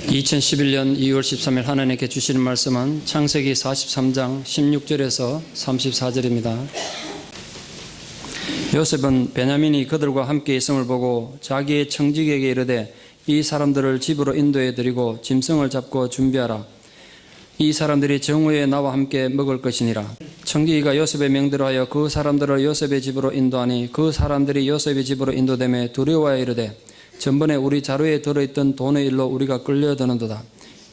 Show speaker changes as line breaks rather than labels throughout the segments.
2011년 2월 13일 하나님께 주시는 말씀은 창세기 43장 16절에서 34절입니다. 요셉은 베냐민이 그들과 함께 있음을 보고 자기의 청직에게 이르되 이 사람들을 집으로 인도해 드리고 짐승을 잡고 준비하라. 이 사람들이 정오에 나와 함께 먹을 것이니라. 청지기가 요셉의 명대로 하여 그 사람들을 요셉의 집으로 인도하니 그 사람들이 요셉의 집으로 인도되매 두려워하여 이르되 전번에 우리 자루에 들어있던 돈의 일로 우리가 끌려드는도다.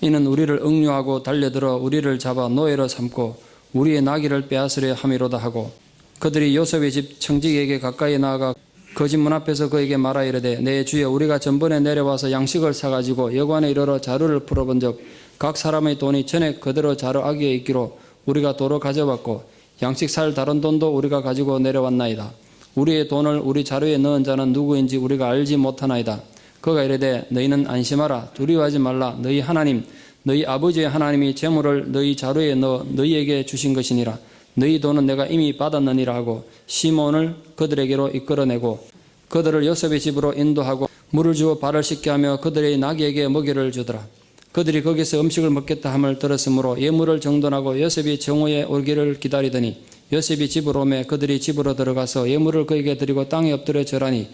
이는 우리를 억류하고 달려들어 우리를 잡아 노예로 삼고 우리의 나귀를 빼앗으려 함이로다 하고, 그들이 요셉의 집 청지기에게 가까이 나아가 그 집 문 앞에서 그에게 말하 이르되 내 주여, 우리가 전번에 내려와서 양식을 사가지고 여관에 이르러 자루를 풀어본 적 각 사람의 돈이 전에 그대로 자루 아귀에 있기로 우리가 도로 가져왔고 양식 살 다른 돈도 우리가 가지고 내려왔나이다. 우리의 돈을 우리 자루에 넣은 자는 누구인지 우리가 알지 못하나이다. 그가 이르되 너희는 안심하라. 두려워하지 말라. 너희 하나님, 너희 아버지의 하나님이 재물을 너희 자루에 넣어 너희에게 주신 것이니라. 너희 돈은 내가 이미 받았느니라 하고 시몬을 그들에게로 이끌어내고 그들을 요셉의 집으로 인도하고 물을 주어 발을 씻게 하며 그들의 나귀에게 먹이를 주더라. 그들이 거기서 음식을 먹겠다 함을 들었으므로 예물을 정돈하고 요셉이 정오에 오기를 기다리더니 요셉이 집으로 오매 그들이 집으로 들어가서 예물을 그에게 드리고 땅에 엎드려 절하니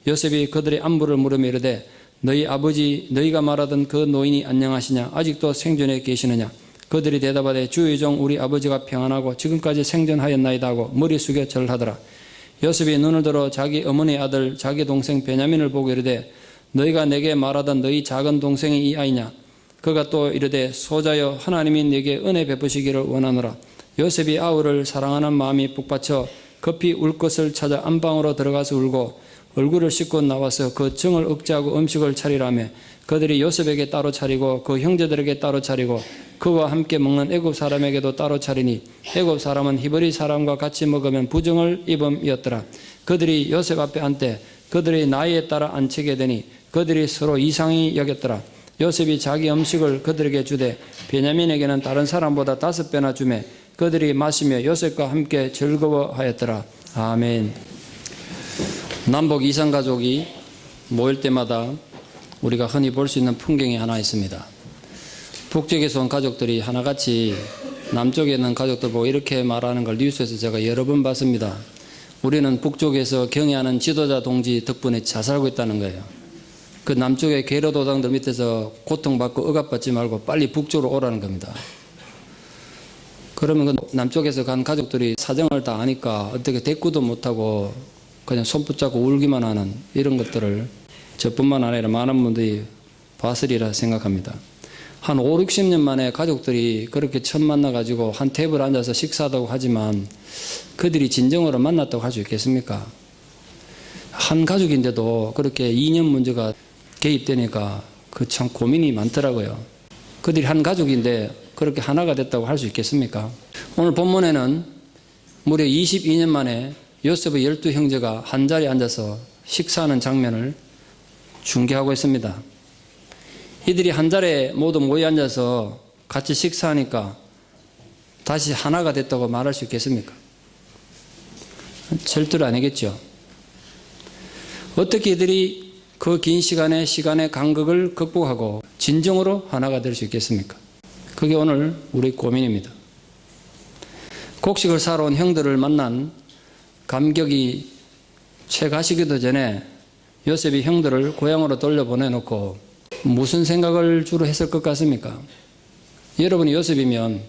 요셉이 그들의 안부를 물으며 이르되 너희 아버지 너희가 말하던 그 노인이 안녕하시냐? 아직도 생존해 계시느냐? 그들이 대답하되 주의 종 우리 아버지가 평안하고 지금까지 생존하였나이다 하고 머리 숙여 절하더라. 요셉이 눈을 들어 자기 어머니의 아들 자기 동생 베냐민을 보고 이르되 너희가 내게 말하던 너희 작은 동생이 이 아이냐? 그가 또 이르되 소자여, 하나님이 내게 은혜 베푸시기를 원하노라. 요셉이 아우를 사랑하는 마음이 북받쳐 급히 울 것을 찾아 안방으로 들어가서 울고 얼굴을 씻고 나와서 그 정을 억제하고 음식을 차리라며 그들이 요셉에게 따로 차리고 그 형제들에게 따로 차리고 그와 함께 먹는 애굽 사람에게도 따로 차리니 애굽 사람은 히브리 사람과 같이 먹으면 부정을 입음이었더라. 그들이 요셉 앞에 앉되 그들의 나이에 따라 앉히게 되니 그들이 서로 이상히 여겼더라. 요셉이 자기 음식을 그들에게 주되 베냐민에게는 다른 사람보다 5배나 주매 그들이 마시며 요셉과 함께 즐거워하였더라. 아멘. 남북 이산가족이 모일 때마다 우리가 흔히 볼 수 있는 풍경이 하나 있습니다. 북쪽에서 온 가족들이 하나같이 남쪽에 있는 가족들 보고 이렇게 말하는 걸 뉴스에서 제가 여러 번 봤습니다. 우리는 북쪽에서 경애하는 지도자 동지 덕분에 잘 살고 있다는 거예요. 그 남쪽의 괴로도당들 밑에서 고통받고 억압받지 말고 빨리 북쪽으로 오라는 겁니다. 그러면 그 남쪽에서 간 가족들이 사정을 다 아니까 어떻게 대꾸도 못하고 그냥 손 붙잡고 울기만 하는 이런 것들을 저뿐만 아니라 많은 분들이 봤으리라 생각합니다. 한 5, 60년 만에 가족들이 그렇게 처음 만나가지고 한 테이블 앉아서 식사하다고 하지만 그들이 진정으로 만났다고 할 수 있겠습니까? 한 가족인데도 그렇게 이념 문제가 개입되니까 그 참 고민이 많더라고요. 그들이 한 가족인데 그렇게 하나가 됐다고 할 수 있겠습니까? 오늘 본문에는 무려 22년 만에 요셉의 12형제가 한자리에 앉아서 식사하는 장면을 중계하고 있습니다. 이들이 한자리에 모두 모여 앉아서 같이 식사하니까 다시 하나가 됐다고 말할 수 있겠습니까? 절대로 아니겠죠. 어떻게 이들이 그 긴 시간의 간극을 극복하고 진정으로 하나가 될 수 있겠습니까? 그게 오늘 우리 고민입니다. 곡식을 사러 온 형들을 만난 감격이 채 가시기도 전에 요셉이 형들을 고향으로 돌려보내놓고 무슨 생각을 주로 했을 것 같습니까? 여러분이 요셉이면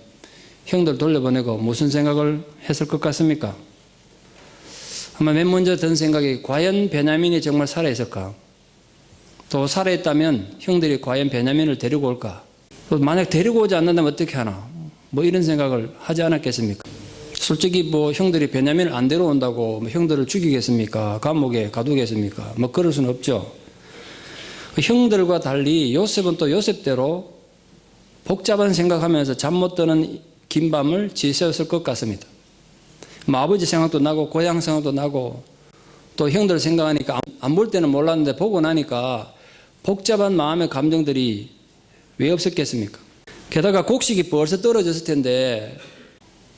형들 돌려보내고 무슨 생각을 했을 것 같습니까? 아마 맨 먼저 든 생각이 과연 베냐민이 정말 살아있을까? 또 살아있다면 형들이 과연 베냐민을 데리고 올까? 또 만약 데리고 오지 않는다면 어떻게 하나? 뭐 이런 생각을 하지 않았겠습니까? 솔직히 뭐 형들이 베냐민을 안 데려온다고 뭐 형들을 죽이겠습니까? 감옥에 가두겠습니까? 뭐 그럴 수는 없죠. 형들과 달리 요셉은 또 요셉대로 복잡한 생각하면서 잠 못 드는 긴 밤을 지새웠을 것 같습니다. 뭐 아버지 생각도 나고 고향 생각도 나고 또 형들 생각하니까 안 볼 때는 몰랐는데 보고 나니까 복잡한 마음의 감정들이 왜 없었겠습니까? 게다가 곡식이 벌써 떨어졌을 텐데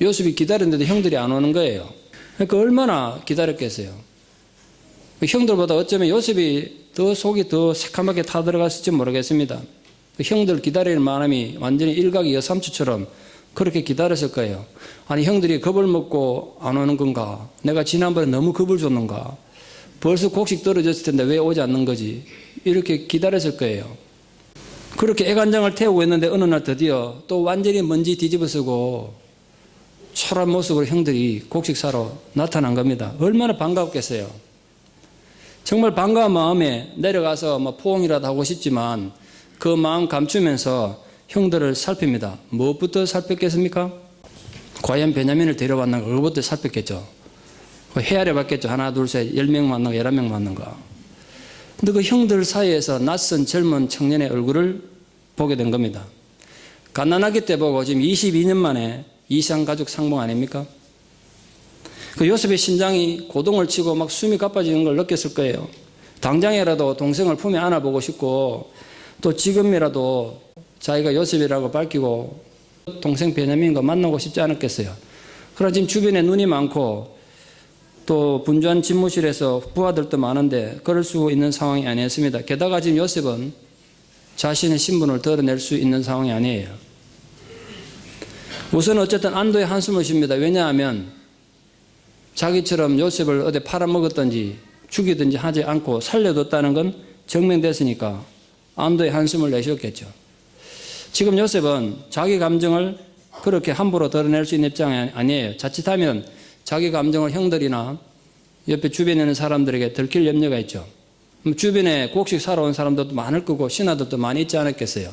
요셉이 기다렸는데도 형들이 안 오는 거예요. 그러니까 얼마나 기다렸겠어요. 형들보다 어쩌면 요셉이 더 속이 더 새카맣게 타들어갔을지 모르겠습니다. 형들 기다리는 마음이 완전히 일각이 여삼추처럼 그렇게 기다렸을 거예요. 아니 형들이 겁을 먹고 안 오는 건가? 내가 지난번에 너무 겁을 줬는가? 벌써 곡식 떨어졌을 텐데 왜 오지 않는 거지? 이렇게 기다렸을 거예요. 그렇게 애간장을 태우고 있는데 어느 날 드디어 또 완전히 먼지 뒤집어쓰고 초라한 모습으로 형들이 곡식 사러 나타난 겁니다. 얼마나 반가웠겠어요. 정말 반가운 마음에 내려가서 뭐 포옹이라도 하고 싶지만 그 마음 감추면서 형들을 살핍니다. 무엇부터 살폈겠습니까? 과연 베냐민을 데려왔는가? 그것부터 살폈겠죠. 헤아려 봤겠죠. 하나, 둘, 셋, 10명 맞는가, 11명 맞는가. 근데 그 형들 사이에서 낯선 젊은 청년의 얼굴을 보게 된 겁니다. 갓난아기 때 보고 지금 22년 만에 이상 가족 상봉 아닙니까? 그 요셉의 심장이 고동을 치고 막 숨이 가빠지는 걸 느꼈을 거예요. 당장이라도 동생을 품에 안아보고 싶고 또 지금이라도 자기가 요셉이라고 밝히고 동생 베냐민과 만나고 싶지 않았겠어요. 그러나 지금 주변에 눈이 많고 또 분주한 집무실에서 부하들도 많은데 그럴 수 있는 상황이 아니었습니다. 게다가 지금 요셉은 자신의 신분을 드러낼 수 있는 상황이 아니에요. 우선 어쨌든 안도의 한숨을 쉽니다. 왜냐하면 자기처럼 요셉을 어디 팔아먹었든지 죽이든지 하지 않고 살려뒀다는 건 증명됐으니까 안도의 한숨을 내쉬었겠죠. 지금 요셉은 자기 감정을 그렇게 함부로 드러낼 수 있는 입장이 아니에요. 자칫하면 자기 감정을 형들이나 옆에 주변에 있는 사람들에게 들킬 염려가 있죠. 주변에 곡식 사러 온 사람들도 많을 거고 신하들도 많이 있지 않았겠어요.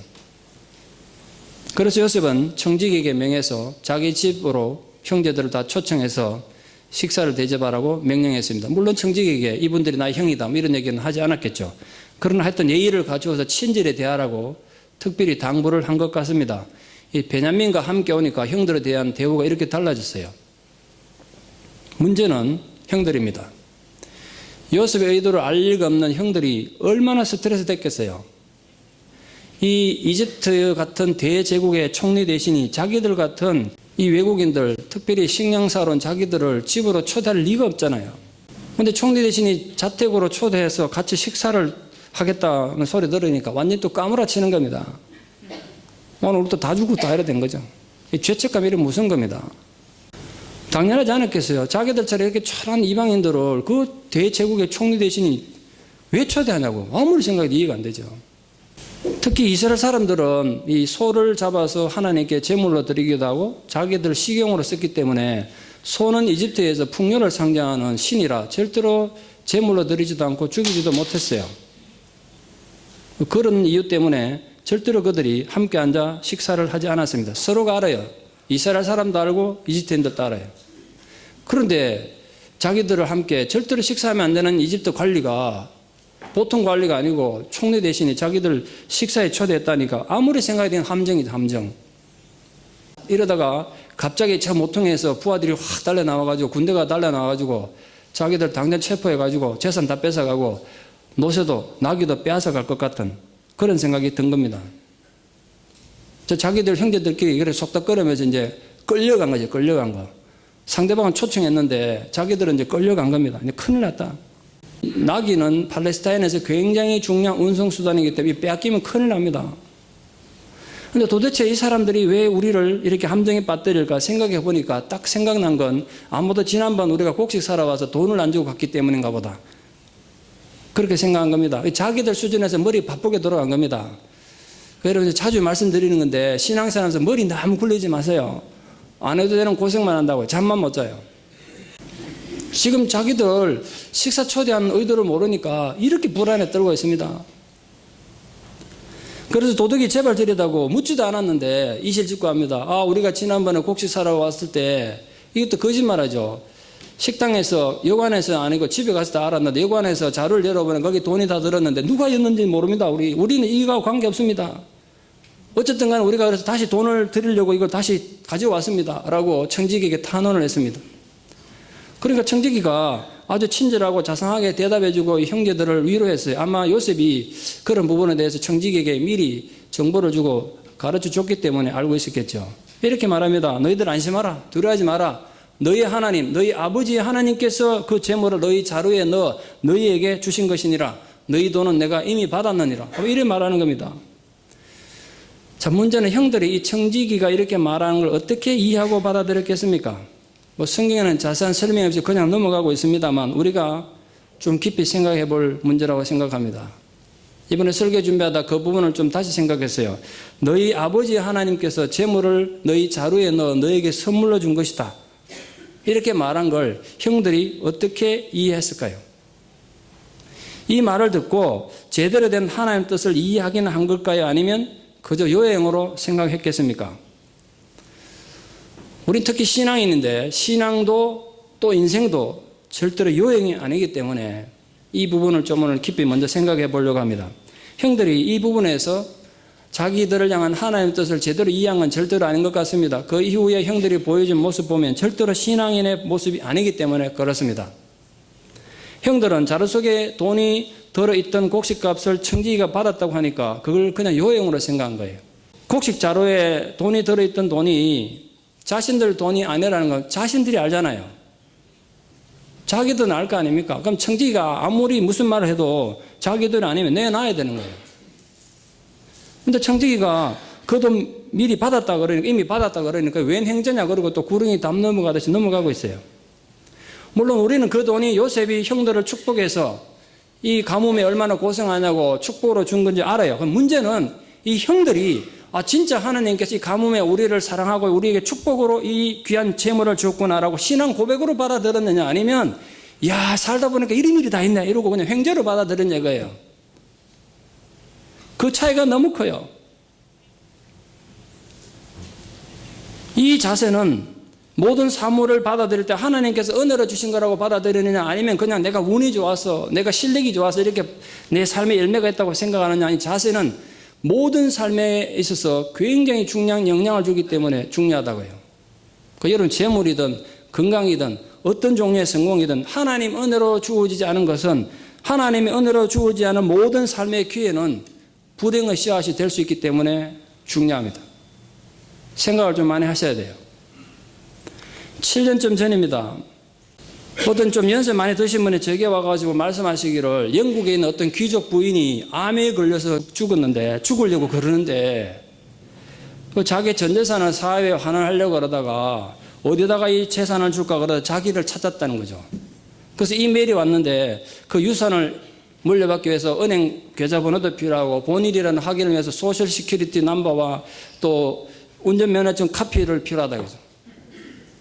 그래서 요셉은 청지기에게 명해서 자기 집으로 형제들을 다 초청해서 식사를 대접하라고 명령했습니다. 물론 청지기에게 이분들이 나의 형이다 이런 얘기는 하지 않았겠죠. 그러나 하여튼 예의를 갖추어서 친절히 대하라고 특별히 당부를 한 것 같습니다. 이 베냐민과 함께 오니까 형들에 대한 대우가 이렇게 달라졌어요. 문제는 형들입니다. 요셉의 의도를 알 리가 없는 형들이 얼마나 스트레스 됐겠어요. 이 이집트 같은 대제국의 총리 대신이 자기들 같은 이 외국인들, 특별히 식량사로 온 자기들을 집으로 초대할 리가 없잖아요. 그런데 총리 대신이 자택으로 초대해서 같이 식사를 하겠다는 소리 들으니까 완전히 또 까무라치는 겁니다. 오늘 우리 또 다 죽고 다 이래 된 거죠. 이 죄책감이 이런 무서운 겁니다. 당연하지 않았겠어요. 자기들처럼 이렇게 초라한 이방인들을 그 대제국의 총리 대신이 왜 초대하냐고 아무리 생각해도 이해가 안 되죠. 특히 이스라엘 사람들은 이 소를 잡아서 하나님께 제물로 드리기도 하고 자기들 식용으로 썼기 때문에 소는 이집트에서 풍요를 상징하는 신이라 절대로 제물로 드리지도 않고 죽이지도 못했어요. 그런 이유 때문에 절대로 그들이 함께 앉아 식사를 하지 않았습니다. 서로가 알아요. 이스라엘 사람도 알고 이집트인들도 알아요. 그런데 자기들을 함께 절대로 식사하면 안 되는 이집트 관리가 보통 관리가 아니고 총리 대신에 자기들 식사에 초대했다니까 아무리 생각해도 함정이죠, 함정. 이러다가 갑자기 차 모퉁이에서 부하들이 확 달려나와가지고 군대가 달려나와가지고 자기들 당장 체포해가지고 재산 다 뺏어가고 노새도 나귀도 빼앗아갈 것 같은 그런 생각이 든 겁니다. 자기들 형제들끼리 그래 속닥거리면서 이제 끌려간 거죠, 끌려간 거. 상대방은 초청했는데 자기들은 이제 끌려간 겁니다. 이제 큰일 났다. 나귀는 팔레스타인에서 굉장히 중요한 운송수단이기 때문에 빼앗기면 큰일 납니다. 그런데 도대체 이 사람들이 왜 우리를 이렇게 함정에 빠뜨릴까 생각해 보니까 딱 생각난 건 아무도 지난번 우리가 곡식 사러 와서 돈을 안 주고 갔기 때문인가 보다. 그렇게 생각한 겁니다. 자기들 수준에서 머리 바쁘게 돌아간 겁니다. 여러분 자주 말씀드리는 건데 신앙생활에서 머리 너무 굴리지 마세요. 안 해도 되는 고생만 한다고 잠만 못 자요. 지금 자기들 식사 초대하는 의도를 모르니까 이렇게 불안에 떨고 있습니다. 그래서 도둑이 제발 저리다고 묻지도 않았는데 이실 짓고 합니다. 아, 우리가 지난번에 곡식 사러 왔을 때 이것도 거짓말하죠. 식당에서 여관에서 아니고 집에 가서 다 알았는데 여관에서 자루를 열어보면 거기 돈이 다 들었는데 누가 였는지 모릅니다. 우리는 이거하고 관계없습니다. 어쨌든 간에 우리가 그래서 다시 돈을 드리려고 이걸 다시 가져왔습니다. 라고 청지기에게 탄원을 했습니다. 그러니까 청지기가 아주 친절하고 자상하게 대답해주고 이 형제들을 위로했어요. 아마 요셉이 그런 부분에 대해서 청지기에게 미리 정보를 주고 가르쳐 줬기 때문에 알고 있었겠죠. 이렇게 말합니다. 너희들 안심하라. 두려워하지 마라. 너희 하나님, 너희 아버지의 하나님께서 그 재물을 너희 자루에 넣어 너희에게 주신 것이니라. 너희 돈은 내가 이미 받았느니라. 이렇게 말하는 겁니다. 자, 문제는 형들이 이 청지기가 이렇게 말하는 걸 어떻게 이해하고 받아들였겠습니까? 뭐 성경에는 자세한 설명 없이 그냥 넘어가고 있습니다만 우리가 좀 깊이 생각해 볼 문제라고 생각합니다. 이번에 설교 준비하다 그 부분을 좀 다시 생각했어요. 너희 아버지 하나님께서 재물을 너희 자루에 넣어 너에게 선물로 준 것이다. 이렇게 말한 걸 형들이 어떻게 이해했을까요? 이 말을 듣고 제대로 된 하나님의 뜻을 이해하기는 한 걸까요? 아니면 그저 요행으로 생각했겠습니까? 우린 특히 신앙인인데 신앙도 또 인생도 절대로 요행이 아니기 때문에 이 부분을 좀 오늘 깊이 먼저 생각해 보려고 합니다. 형들이 이 부분에서 자기들을 향한 하나님의 뜻을 제대로 이해한 건 절대로 아닌 것 같습니다. 그 이후에 형들이 보여준 모습 보면 절대로 신앙인의 모습이 아니기 때문에 그렇습니다. 형들은 자루 속에 돈이 들어있던 곡식값을 청지기가 받았다고 하니까 그걸 그냥 요행으로 생각한 거예요. 곡식 자루에 돈이 들어있던 돈이 자신들 돈이 아니라는 건 자신들이 알잖아요. 자기들은 알 거 아닙니까? 그럼 청지기가 아무리 무슨 말을 해도 자기들이 아니면 내놔야 되는 거예요. 근데 청지기가 그 돈 미리 받았다 그러니까, 이미 받았다 그러니까 웬 행제냐 그러고 또 구렁이 담 넘어가듯이 넘어가고 있어요. 물론 우리는 그 돈이 요셉이 형들을 축복해서 이 가뭄에 얼마나 고생하냐고 축복으로 준 건지 알아요. 그럼 문제는 이 형들이 진짜 하나님께서 이 가뭄에 우리를 사랑하고 우리에게 축복으로 이 귀한 재물을 줬구나라고 신앙 고백으로 받아들였느냐 아니면 야 살다 보니까 이런 일이 다 있네 이러고 그냥 횡재로 받아들였냐 이거예요. 그 차이가 너무 커요. 이 자세는 모든 사물을 받아들일 때 하나님께서 은혜로 주신 거라고 받아들이느냐 아니면 그냥 내가 운이 좋아서 내가 실력이 좋아서 이렇게 내 삶에 열매가 있다고 생각하느냐 이 자세는 모든 삶에 있어서 굉장히 중요한 영향을 주기 때문에 중요하다고요. 그 여러분 재물이든 건강이든 어떤 종류의 성공이든 하나님 은혜로 주어지지 않은 것은 하나님의 은혜로 주어지지 않은 모든 삶의 기회는 불행의 씨앗이 될 수 있기 때문에 중요합니다. 생각을 좀 많이 하셔야 돼요. 7년쯤 전입니다. 어떤 좀 연세 많이 드신 분이 저에게 와가지고 말씀하시기를 영국에 있는 어떤 귀족 부인이 암에 걸려서 죽으려고 그러는데 자기 전 재산을 사회에 환원하려고 그러다가 어디다가 이 재산을 줄까 그러다 자기를 찾았다는 거죠. 그래서 이메일이 왔는데 그 유산을 물려받기 위해서 은행 계좌번호도 필요하고 본인이라는 확인을 위해서 소셜 시큐리티 넘버와 또 운전면허증 카피를 필요하다고 해서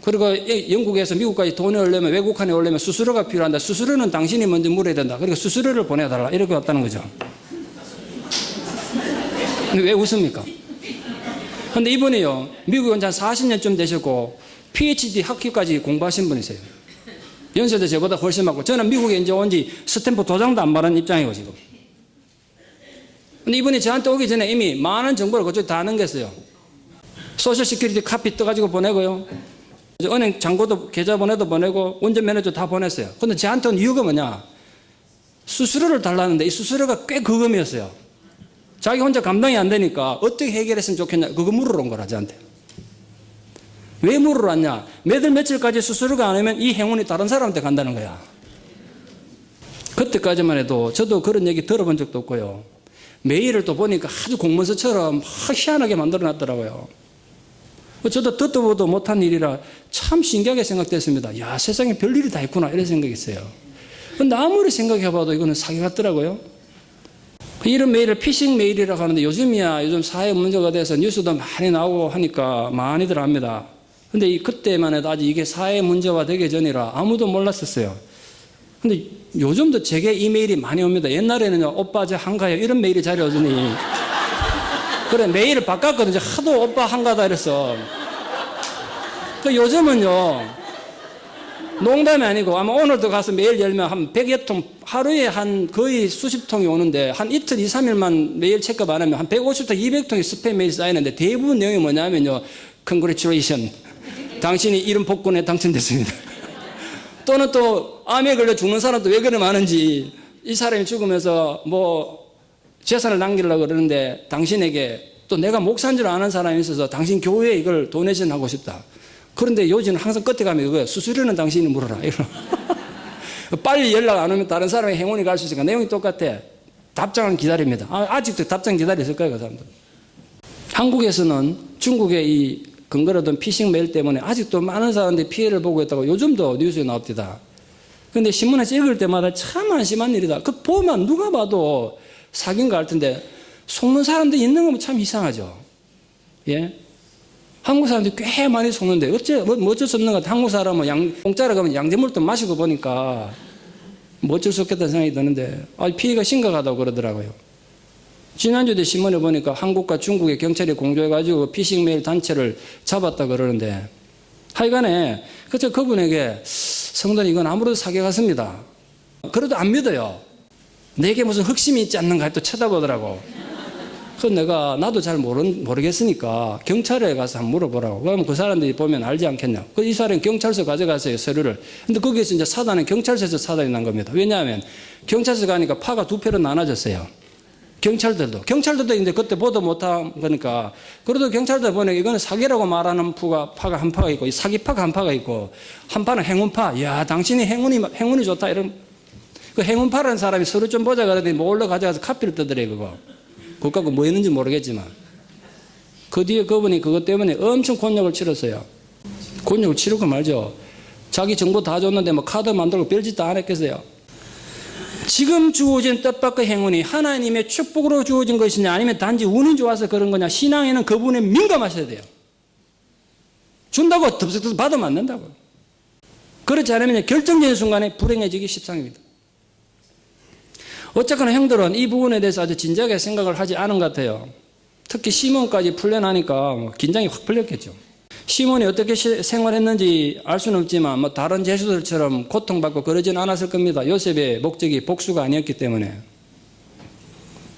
그리고 영국에서 미국까지 돈이 오려면 외국환이 오려면 수수료가 필요한다. 수수료는 당신이 먼저 물어야 된다. 그러니까 수수료를 보내달라. 이렇게 왔다는 거죠. 근데 왜 웃습니까? 근데 이분이요. 미국에 온 지 한 40년쯤 되셨고 PhD 학위까지 공부하신 분이세요. 연세도 저보다 훨씬 많고 저는 미국에 이제 온 지 스탬프 도장도 안 받은 입장이고 지금. 근데 이분이 저한테 오기 전에 이미 많은 정보를 그쪽에 다 넘겼어요. 소셜 시큐리티 카피 떠가지고 보내고요. 은행 잔고도 계좌번호도 보내고 운전면허도 다 보냈어요. 근데 저한테 온 이유가 뭐냐? 수수료를 달라는데 이 수수료가 꽤 거금이었어요. 자기 혼자 감당이 안 되니까 어떻게 해결했으면 좋겠냐? 그거 물으러 온 거라 저한테. 왜 물으러 왔냐? 매달 며칠까지 수수료가 안 오면 이 행운이 다른 사람한테 간다는 거야. 그때까지만 해도 저도 그런 얘기 들어본 적도 없고요. 메일을 또 보니까 아주 공문서처럼 희한하게 만들어 놨더라고요. 저도 듣도 보도 못한 일이라 참 신기하게 생각됐습니다. 야, 세상에 별일이 다 있구나 이런 생각이 있어요. 근데 아무리 생각해봐도 이거는 사기 같더라고요. 이런 메일을 피싱 메일이라고 하는데 요즘 사회 문제가 돼서 뉴스도 많이 나오고 하니까 많이들 합니다. 근데 그때만 해도 아직 이게 사회 문제화 되기 전이라 아무도 몰랐었어요. 근데 요즘도 제게 이메일이 많이 옵니다. 옛날에는요, 오빠 저 한가요 이런 메일이 잘 오더니 그래 메일을 바꿨거든요. 하도 오빠 한가다 이랬어. 요즘은요 농담이 아니고 아마 오늘도 가서 메일 열면 한 100여 통 하루에 한 거의 수십 통이 오는데 한 이틀 2, 3일만 메일 체크업 안 하면 한 150통 200통이 스팸 메일 쌓이는데 대부분 내용이 뭐냐면요 Congratulations 당신이 이름 복권에 당첨됐습니다. 또는 또 암에 걸려 죽는 사람도 왜 그래 많은지 이 사람이 죽으면서 뭐 재산을 남기려고 그러는데 당신에게 또 내가 목사인 줄 아는 사람이 있어서 당신 교회에 이걸 도네이션 하고 싶다. 그런데 요즘은 항상 끝에 가면 이거예요. 수수료는 당신이 물어라. 빨리 연락 안 오면 다른 사람의 행운이 갈 수 있으니까 내용이 똑같아. 답장은 기다립니다. 아직도 답장 기다렸을 거예요, 그 사람들. 한국에서는 중국의 이 근거로든 피싱 메일 때문에 아직도 많은 사람들이 피해를 보고 있다고 요즘도 뉴스에 나옵니다. 그런데 신문에 읽을 때마다 참 한심한 일이다. 그 보면 누가 봐도 사기인가 할 텐데 속는 사람들이 있는 건 참 이상하죠. 예? 한국 사람들이 꽤 많이 속는데 어쩔 수 없는 것 같아. 한국 사람은 공짜로 가면 양재물도 마시고 보니까 뭐 어쩔 수 없겠다는 생각이 드는데 피해가 심각하다고 그러더라고요. 지난주에 신문에 보니까 한국과 중국의 경찰이 공조해가지고 피싱 메일 단체를 잡았다 그러는데 하여간에 그래서 그분에게 성도는 이건 아무래도 사기 같습니다. 그래도 안 믿어요. 내게 무슨 흑심이 있지 않는가 또 쳐다보더라고. 그래서 나도 잘 모르겠으니까 경찰에 가서 한번 물어보라고. 그러면 그 사람들이 보면 알지 않겠냐. 이 사람이 경찰서 가져갔어요, 서류를. 근데 거기에서 이제 사단은 경찰서에서 사단이 난 겁니다. 왜냐하면 경찰서 가니까 파가 두 패로 나눠졌어요. 경찰들도 이제 그때 보도 못한 거니까. 그래도 경찰들 보니까 이거는 사기라고 말하는 파가 한 파가 있고, 사기파가 한 파가 있고, 한 파는 행운파. 야, 당신이 행운이 좋다. 이런. 그 행운파라는 사람이 서류 좀 보자 그러더니 몰래 가져가서 카피를 뜨더래, 그거. 그거 갖고 뭐 했는지 모르겠지만. 그 뒤에 그분이 그것 때문에 엄청 곤욕을 치렀어요. 곤욕을 치르고 말죠. 자기 정보 다 줬는데 뭐 카드 만들고 별짓도 안 했겠어요. 지금 주어진 뜻밖의 행운이 하나님의 축복으로 주어진 것이냐 아니면 단지 운이 좋아서 그런 거냐. 신앙에는 그분에 민감하셔야 돼요. 준다고 덥석덥석 받으면 안 된다고. 그렇지 않으면 결정적인 순간에 불행해지기 십상입니다. 어쨌거나 형들은 이 부분에 대해서 아주 진지하게 생각을 하지 않은 것 같아요. 특히 시몬까지 풀려나니까 긴장이 확 풀렸겠죠. 시몬이 어떻게 생활했는지 알 수는 없지만 뭐 다른 제수들처럼 고통받고 그러진 않았을 겁니다. 요셉의 목적이 복수가 아니었기 때문에.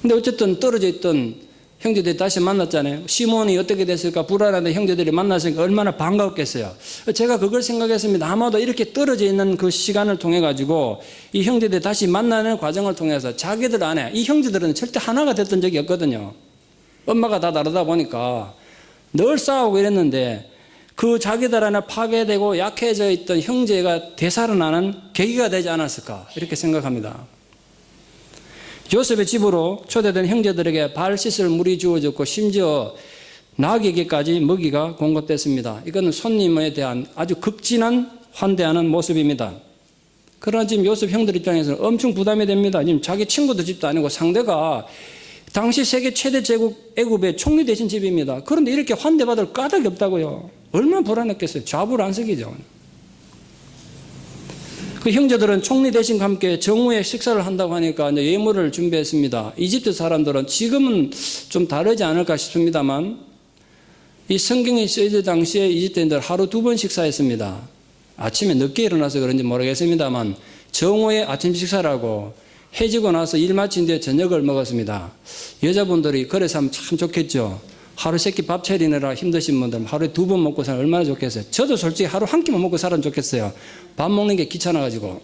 근데 어쨌든 떨어져 있던 형제들이 다시 만났잖아요. 시몬이 어떻게 됐을까 불안한데 형제들이 만났으니까 얼마나 반가웠겠어요. 제가 그걸 생각했습니다. 아마도 이렇게 떨어져 있는 그 시간을 통해 가지고 이 형제들이 다시 만나는 과정을 통해서 자기들 안에 이 형제들은 절대 하나가 됐던 적이 없거든요. 엄마가 다 다르다 보니까 늘 싸우고 이랬는데 그 자기들 안에 파괴되고 약해져 있던 형제가 되살아나는 계기가 되지 않았을까 이렇게 생각합니다. 요셉의 집으로 초대된 형제들에게 발 씻을 물이 주어졌고 심지어 나귀에게까지 먹이가 공급됐습니다. 이건 손님에 대한 아주 극진한 환대하는 모습입니다. 그러나 지금 요셉 형들 입장에서는 엄청 부담이 됩니다. 지금 자기 친구들 집도 아니고 상대가 당시 세계 최대 제국 애굽의 총리 되신 집입니다. 그런데 이렇게 환대받을 까닭이 없다고요. 얼마나 불안했겠어요. 좌불안석이죠. 그 형제들은 총리 대신과 함께 정오에 식사를 한다고 하니까 이제 예물을 준비했습니다. 이집트 사람들은 지금은 좀 다르지 않을까 싶습니다만 이 성경이 쓰여질 당시에 이집트인들 하루 2번 식사했습니다. 아침에 늦게 일어나서 그런지 모르겠습니다만 정오에 아침 식사를 하고 해지고 나서 일 마친 뒤에 저녁을 먹었습니다. 여자분들이 그래서 하면 참 좋겠죠. 하루 세끼 밥 차리느라 힘드신 분들 하루에 2번 먹고 살면 얼마나 좋겠어요. 저도 솔직히 하루 한 끼만 먹고 살면 좋겠어요. 밥 먹는 게 귀찮아가지고.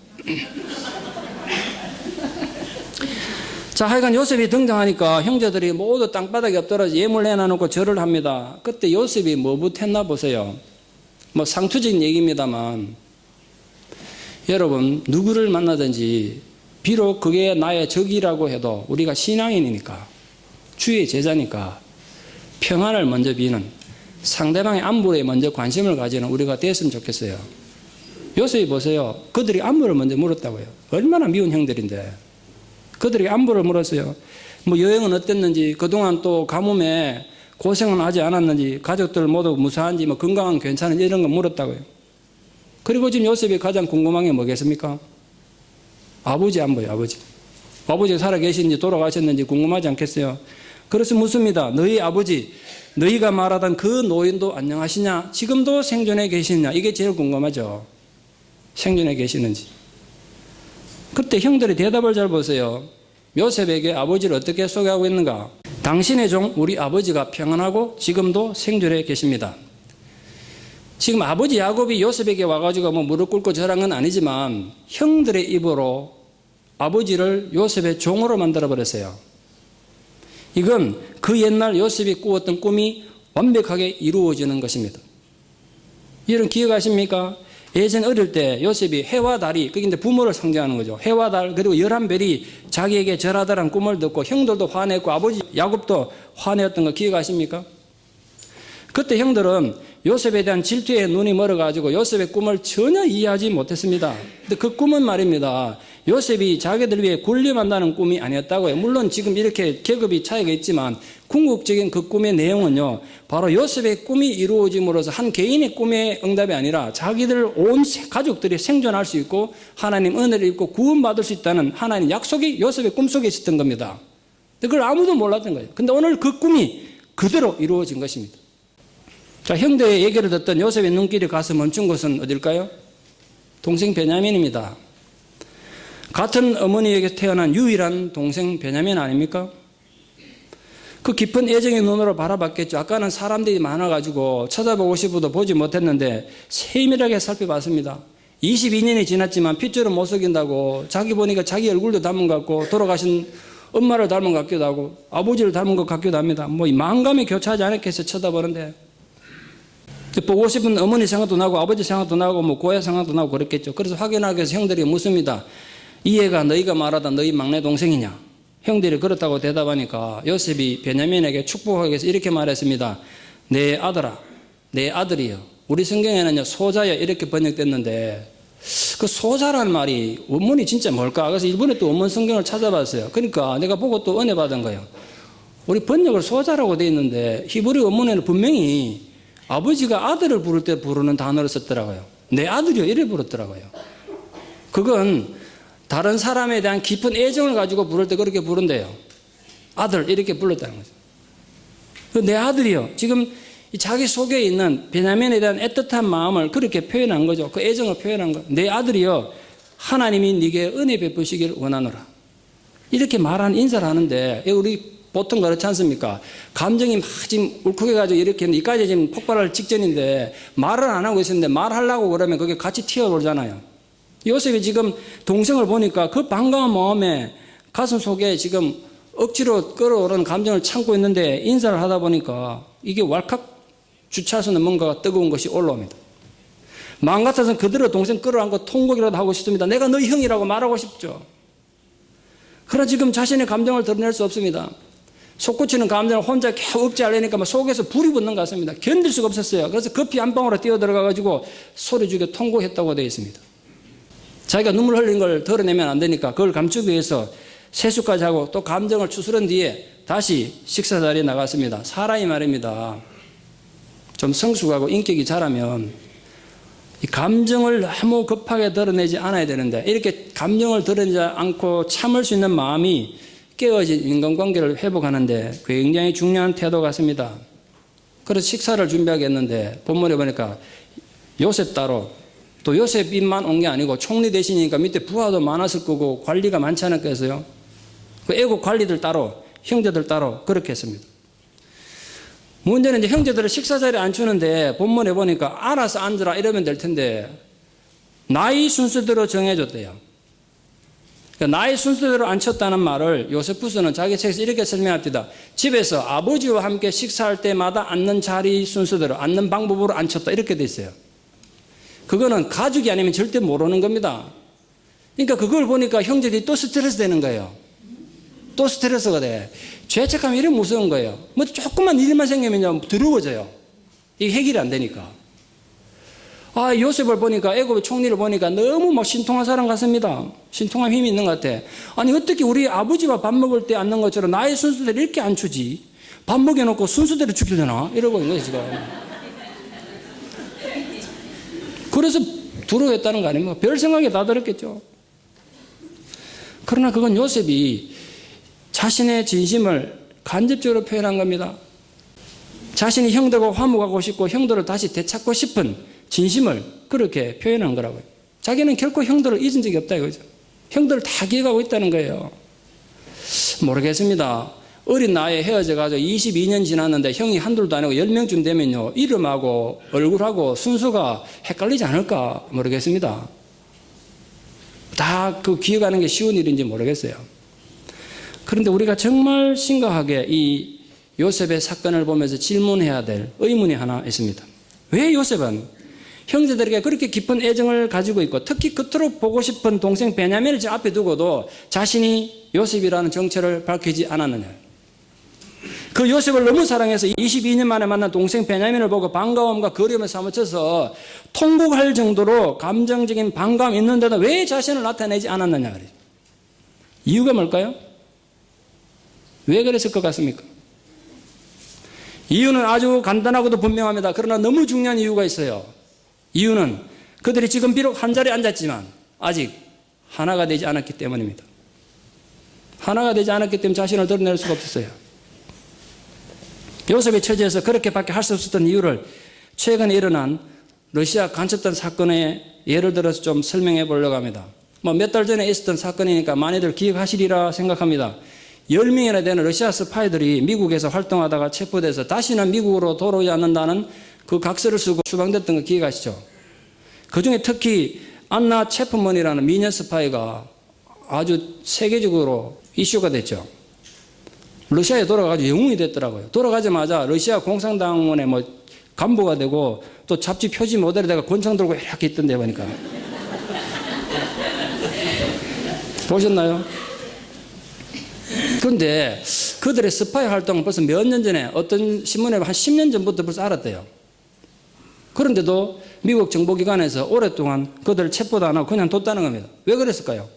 자, 하여간 요셉이 등장하니까 형제들이 모두 땅바닥에 엎드려서 예물 내놔놓고 절을 합니다. 그때 요셉이 뭐부터 했나 보세요. 뭐 상투적인 얘기입니다만 여러분 누구를 만나든지 비록 그게 나의 적이라고 해도 우리가 신앙인이니까 주의 제자니까 평안을 먼저 비는 상대방의 안부에 먼저 관심을 가지는 우리가 됐으면 좋겠어요. 요셉이 보세요. 그들이 안부를 먼저 물었다고요. 얼마나 미운 형들인데. 그들이 안부를 물었어요. 뭐 여행은 어땠는지, 그동안 또 가뭄에 고생은 하지 않았는지, 가족들 모두 무사한지, 뭐 건강은 괜찮은지 이런 거 물었다고요. 그리고 지금 요셉이 가장 궁금한 게 뭐겠습니까? 아버지 안부예요, 아버지. 아버지가 살아계신지 돌아가셨는지 궁금하지 않겠어요? 그래서 묻습니다. 너희 아버지, 너희가 말하던 그 노인도 안녕하시냐? 지금도 생존해 계시느냐? 이게 제일 궁금하죠. 생존해 계시는지. 그때 형들이 대답을 잘 보세요. 요셉에게 아버지를 어떻게 소개하고 있는가? 당신의 종 우리 아버지가 평안하고 지금도 생존해 계십니다. 지금 아버지 야곱이 요셉에게 와가지고 뭐 무릎 꿇고 절한 건 아니지만 형들의 입으로 아버지를 요셉의 종으로 만들어버렸어요. 이건 그 옛날 요셉이 꾸었던 꿈이 완벽하게 이루어지는 것입니다. 여러분 기억하십니까? 예전 어릴 때 요셉이 해와 달이, 그게 이제 부모를 상징하는 거죠. 해와 달, 그리고 11별이 자기에게 절하다라는 꿈을 듣고 형들도 화냈고 아버지 야곱도 화내었던 거 기억하십니까? 그때 형들은 요셉에 대한 질투에 눈이 멀어가지고 요셉의 꿈을 전혀 이해하지 못했습니다. 근데 그 꿈은 말입니다, 요셉이 자기들 위해 군림한다는 꿈이 아니었다고요. 물론 지금 이렇게 계급이 차이가 있지만 궁극적인 그 꿈의 내용은요, 바로 요셉의 꿈이 이루어짐으로써 한 개인의 꿈의 응답이 아니라 자기들 온 가족들이 생존할 수 있고 하나님 은혜를 입고 구원받을 수 있다는 하나님 약속이 요셉의 꿈속에 있었던 겁니다. 근데 그걸 아무도 몰랐던 거예요. 근데 오늘 그 꿈이 그대로 이루어진 것입니다. 자, 형제의 얘기를 듣던 요셉의 눈길이 가서 멈춘 곳은 어딜까요? 동생 베냐민입니다. 같은 어머니에게 태어난 유일한 동생 베냐민 아닙니까? 그 깊은 애정의 눈으로 바라봤겠죠. 아까는 사람들이 많아가지고 쳐다보고 싶어도 보지 못했는데 세밀하게 살펴봤습니다. 22년이 지났지만 핏줄은 못 속인다고, 자기 보니까 자기 얼굴도 닮은 것 같고 돌아가신 엄마를 닮은 것 같기도 하고 아버지를 닮은 것 같기도 합니다. 뭐 만감이 교차하지 않겠어 쳐다보는데, 보고 싶은 어머니 생각도 나고 아버지 생각도 나고 뭐 고향 생각도 나고 그랬겠죠. 그래서 확인하기 위해서 형들이 묻습니다. 이 애가 너희가 말하던 너희 막내 동생이냐? 형들이 그렇다고 대답하니까 요셉이 베냐민에게 축복하기 위해서 이렇게 말했습니다. 내 아들아, 내 아들이여. 우리 성경에는요 소자여 이렇게 번역됐는데 그 소자라는 말이 원문이 진짜 뭘까? 그래서 일본에 또 원문 성경을 찾아봤어요. 그러니까 내가 보고 또 은혜 받은 거예요. 우리 번역을 소자라고 돼 있는데 히브리 원문에는 분명히 아버지가 아들을 부를 때 부르는 단어를 썼더라고요. 내 아들이요 이래 부르더라고요. 그건 다른 사람에 대한 깊은 애정을 가지고 부를 때 그렇게 부른대요. 아들 이렇게 불렀다는 거죠. 내 아들이요. 지금 자기 속에 있는 베냐민에 대한 애틋한 마음을 그렇게 표현한 거죠. 그 애정을 표현한 거. 내 아들이요. 하나님이 네게 은혜 베푸시길 원하노라. 이렇게 말하는 인사를 하는데 우리 보통 그렇지 않습니까? 감정이 막 지금 울컥해가지고 이렇게 이까지 지금 폭발할 직전인데 말을 안 하고 있었는데 말하려고 그러면 그게 같이 튀어오르잖아요. 요셉이 지금 동생을 보니까 그 반가운 마음에 가슴 속에 지금 억지로 끌어오른 감정을 참고 있는데 인사를 하다 보니까 이게 왈칵 주차선에 뭔가 뜨거운 것이 올라옵니다. 마음 같아서는 그대로 동생 끌어안고 통곡이라도 하고 싶습니다. 내가 너희 형이라고 말하고 싶죠. 그러나 지금 자신의 감정을 드러낼 수 없습니다. 솟구치는 감정을 혼자 겨우 억제하려니까 막 속에서 불이 붙는 것 같습니다. 견딜 수가 없었어요. 그래서 급히 안방으로 뛰어들어가가지고 소리 죽여 통곡했다고 되어 있습니다. 자기가 눈물 흘린 걸 덜어내면 안 되니까 그걸 감추기 위해서 세수까지 하고 또 감정을 추스른 뒤에 다시 식사 자리에 나갔습니다. 사람이 말입니다. 좀 성숙하고 인격이 자라면 이 감정을 너무 급하게 드러내지 않아야 되는데 이렇게 감정을 드러내지 않고 참을 수 있는 마음이 깨어진 인간관계를 회복하는데 굉장히 중요한 태도 같습니다. 그래서 식사를 준비하겠는데 본문에 보니까 요셉 따로 또 요셉만 온 게 아니고 총리 대신이니까 밑에 부하도 많았을 거고 관리가 많지 않았겠어요. 그 애국 관리들 따로 형제들 따로 그렇게 했습니다. 문제는 이제 형제들을 식사 자리에 앉추는데 본문에 보니까 알아서 앉으라 이러면 될 텐데 나이 순서대로 정해줬대요. 그러니까 나이 순서대로 앉혔다는 말을 요세푸스는 자기 책에서 이렇게 설명합니다. 집에서 아버지와 함께 식사할 때마다 앉는 자리 순서대로 앉는 방법으로 앉혔다 이렇게 돼 있어요. 그거는 가족이 아니면 절대 모르는 겁니다. 그러니까 그걸 보니까 형제들이 또 스트레스 되는 거예요. 또 스트레스가 돼. 죄책감이 이렇게 무서운 거예요. 뭐 조금만 일만 생기면 두려워져요. 이게 해결이 안 되니까. 아, 요셉을 보니까 애굽의 총리를 보니까 너무 막 신통한 사람 같습니다. 신통한 힘이 있는 것 같아. 아니 어떻게 우리 아버지와 밥 먹을 때 앉는 것처럼 나의 순서대로 이렇게 안 추지? 밥 먹여놓고 순서대로 죽이려나? 이러고 있는 거예요 지금. 그래서 두려워했다는 거 아닙니까? 별 생각이 다 들었겠죠. 그러나 그건 요셉이 자신의 진심을 간접적으로 표현한 겁니다. 자신이 형들과 화목하고 싶고 형들을 다시 되찾고 싶은 진심을 그렇게 표현한 거라고요. 자기는 결코 형들을 잊은 적이 없다 이거죠. 형들을 다 기억하고 있다는 거예요. 모르겠습니다. 어린 나이에 헤어져가지고 22년 지났는데 형이 한둘도 아니고 10명쯤 되면요 이름하고 얼굴하고 순서가 헷갈리지 않을까 모르겠습니다. 다 그 기억하는 게 쉬운 일인지 모르겠어요. 그런데 우리가 정말 심각하게 이 요셉의 사건을 보면서 질문해야 될 의문이 하나 있습니다. 왜 요셉은 형제들에게 그렇게 깊은 애정을 가지고 있고 특히 그토록 보고 싶은 동생 베냐민을 앞에 두고도 자신이 요셉이라는 정체를 밝히지 않았느냐. 그 요셉을 너무 사랑해서 22년 만에 만난 동생 베냐민을 보고 반가움과 그리움에 사무쳐서 통곡할 정도로 감정적인 반감이 있는데도 왜 자신을 나타내지 않았느냐 그래요. 이유가 뭘까요? 왜 그랬을 것 같습니까? 이유는 아주 간단하고도 분명합니다. 그러나 너무 중요한 이유가 있어요. 이유는 그들이 지금 비록 한 자리에 앉았지만 아직 하나가 되지 않았기 때문입니다. 하나가 되지 않았기 때문에 자신을 드러낼 수가 없었어요. 요셉의 처지에서 그렇게밖에 할 수 없었던 이유를 최근에 일어난 러시아 간첩단 사건의 예를 들어서 좀 설명해 보려고 합니다. 몇 달 전에 있었던 사건이니까 많이들 기억하시리라 생각합니다. 10명이나 되는 러시아 스파이들이 미국에서 활동하다가 체포돼서 다시는 미국으로 돌아오지 않는다는 그 각서를 쓰고 추방됐던 거 기억하시죠? 그중에 특히 안나 체프먼이라는 미녀 스파이가 아주 세계적으로 이슈가 됐죠. 러시아에 돌아가서 영웅이 됐더라고요. 돌아가자마자 러시아 공산당원의 간부가 되고 또 잡지 표지 모델이 되고 권총 들고 이렇게 있던데 보니까. 보셨나요? 그런데 그들의 스파이 활동은 벌써 몇 년 전에 어떤 신문에 한 10년 전부터 벌써 알았대요. 그런데도 미국 정보기관에서 오랫동안 그들을 체포도 안 하고 그냥 뒀다는 겁니다. 왜 그랬을까요?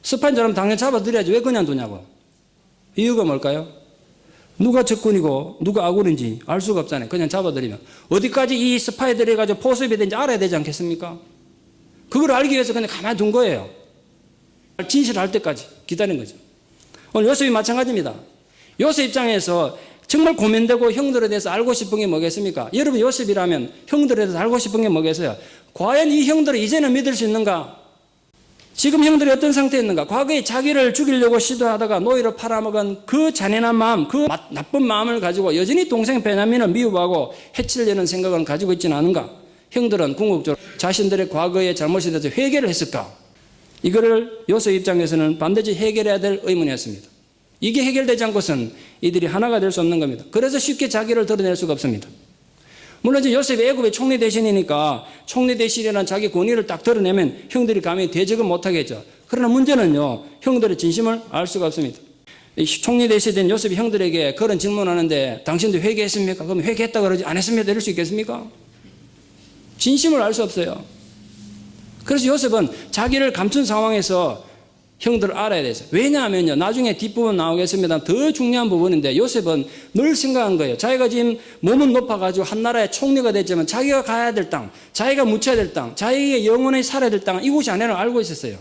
스파인 줄 알면 당연히 잡아들여야지 왜 그냥 두냐고. 이유가 뭘까요? 누가 적군이고 누가 아군인지 알 수가 없잖아요. 그냥 잡아들이면. 어디까지 이 스파이들이 가지고 포섭이 되는지 알아야 되지 않겠습니까? 그걸 알기 위해서 그냥 가만히 둔 거예요. 진실을 알 때까지 기다린 거죠. 오늘 요셉이 마찬가지입니다. 요셉 입장에서 정말 고민되고 형들에 대해서 알고 싶은 게 뭐겠습니까? 여러분 요셉이라면 형들에 대해서 알고 싶은 게 뭐겠어요? 과연 이 형들을 이제는 믿을 수 있는가? 지금 형들이 어떤 상태에 있는가? 과거에 자기를 죽이려고 시도하다가 노예로 팔아먹은 그 잔인한 마음, 그 나쁜 마음을 가지고 여전히 동생 베냐민을 미워하고 해치려는 생각을 가지고 있지는 않은가? 형들은 궁극적으로 자신들의 과거의 잘못에 대해서 회개를 했을까? 이거를 요셉 입장에서는 반드시 해결해야 될 의문이었습니다. 이게 해결되지 않고선 이들이 하나가 될 수 없는 겁니다. 그래서 쉽게 자기를 드러낼 수가 없습니다. 물론 이제 요셉이 애굽의 총리 대신이니까 총리 대신이라는 자기 권위를 딱 드러내면 형들이 감히 대적은 못하겠죠. 그러나 문제는요, 형들의 진심을 알 수가 없습니다. 총리 대신된 요셉이 형들에게 그런 질문하는데 당신도 회개했습니까? 그럼 회개했다 그러지 안 했습니다. 이럴 수 있겠습니까? 진심을 알 수 없어요. 그래서 요셉은 자기를 감춘 상황에서 형들을 알아야 돼서. 왜냐하면요, 나중에 뒷부분 나오겠습니다. 더 중요한 부분인데 요셉은 늘 생각한 거예요. 자기가 지금 몸은 높아가지고 한 나라의 총리가 됐지만 자기가 가야 될 땅, 자기가 묻혀야 될 땅, 자기의 영원히 살아야 될 땅, 이곳이 아니라는 걸 알고 있었어요.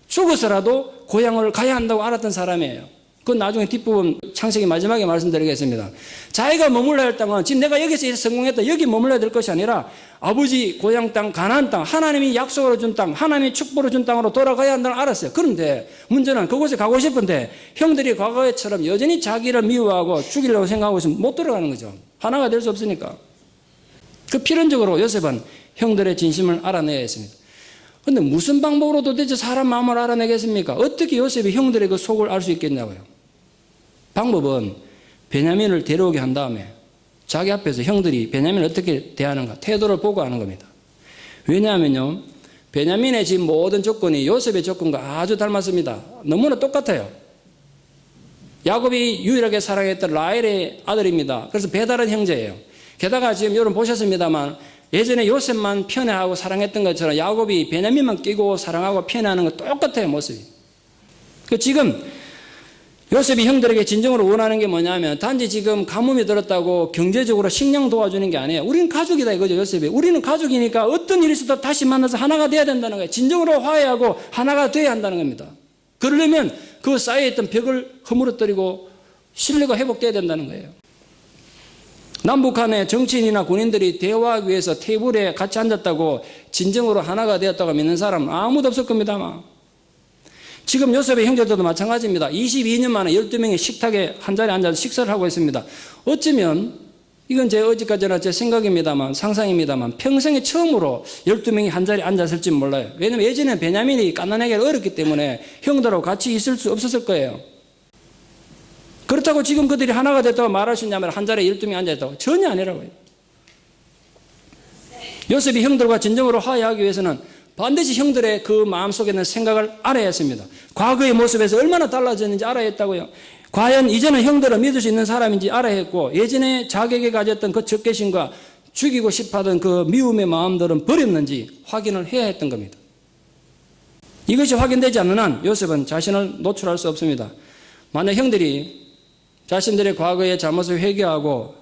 죽어서라도 고향을 가야 한다고 알았던 사람이에요. 그건 나중에 뒷부분 창세기 마지막에 말씀드리겠습니다. 자기가 머물러야 할 땅은 지금 내가 여기서 성공했다, 여기 머물러야 될 것이 아니라 아버지 고향 땅, 가나안 땅, 하나님이 약속으로 준 땅, 하나님이 축복으로 준 땅으로 돌아가야 한다는 걸 알았어요. 그런데 문제는 그곳에 가고 싶은데 형들이 과거에처럼 여전히 자기를 미워하고 죽이려고 생각하고 있으면 못 돌아가는 거죠. 하나가 될 수 없으니까. 그 필연적으로 요셉은 형들의 진심을 알아내야 했습니다. 그런데 무슨 방법으로 도대체 사람 마음을 알아내겠습니까? 어떻게 요셉이 형들의 그 속을 알 수 있겠냐고요. 방법은 베냐민을 데려오게 한 다음에 자기 앞에서 형들이 베냐민을 어떻게 대하는가 태도를 보고 하는 겁니다. 왜냐하면요, 베냐민의 지금 모든 조건이 요셉의 조건과 아주 닮았습니다. 너무나 똑같아요. 야곱이 유일하게 사랑했던 라헬의 아들입니다. 그래서 배다른 형제예요. 게다가 지금 여러분 보셨습니다만 예전에 요셉만 편애하고 사랑했던 것처럼 야곱이 베냐민만 끼고 사랑하고 편애하는 거 똑같아요, 모습이. 지금 요셉이 형들에게 진정으로 원하는 게 뭐냐면 단지 지금 가뭄이 들었다고 경제적으로 식량 도와주는 게 아니에요. 우리는 가족이다 이거죠, 요셉이. 우리는 가족이니까 어떤 일이 있어도 다시 만나서 하나가 돼야 된다는 거예요. 진정으로 화해하고 하나가 돼야 한다는 겁니다. 그러려면 그 쌓여있던 벽을 허물어뜨리고 신뢰가 회복돼야 된다는 거예요. 남북한의 정치인이나 군인들이 대화하기 위해서 테이블에 같이 앉았다고 진정으로 하나가 되었다고 믿는 사람은 아무도 없을 겁니다, 아마. 지금 요셉의 형제들도 마찬가지입니다. 22년 만에 12명이 식탁에 한 자리에 앉아서 식사를 하고 있습니다. 어쩌면 이건 제 어제까지나 제 생각입니다만, 상상입니다만 평생에 처음으로 12명이 한 자리에 앉았을지 몰라요. 왜냐하면 예전에 베냐민이 갓난아기를 어렸기 때문에 형들하고 같이 있을 수 없었을 거예요. 그렇다고 지금 그들이 하나가 됐다고 말할 수 있냐면 한 자리에 12명이 앉아있다고? 전혀 아니라고요. 요셉이 형들과 진정으로 화해하기 위해서는 반드시 형들의 그 마음속에 있는 생각을 알아야 했습니다. 과거의 모습에서 얼마나 달라졌는지 알아야 했다고요. 과연 이제는 형들을 믿을 수 있는 사람인지 알아야 했고, 예전에 자기에게 가졌던 그 적개심과 죽이고 싶어하던 그 미움의 마음들은 버렸는지 확인을 해야 했던 겁니다. 이것이 확인되지 않는 한 요셉은 자신을 노출할 수 없습니다. 만약 형들이 자신들의 과거의 잘못을 회개하고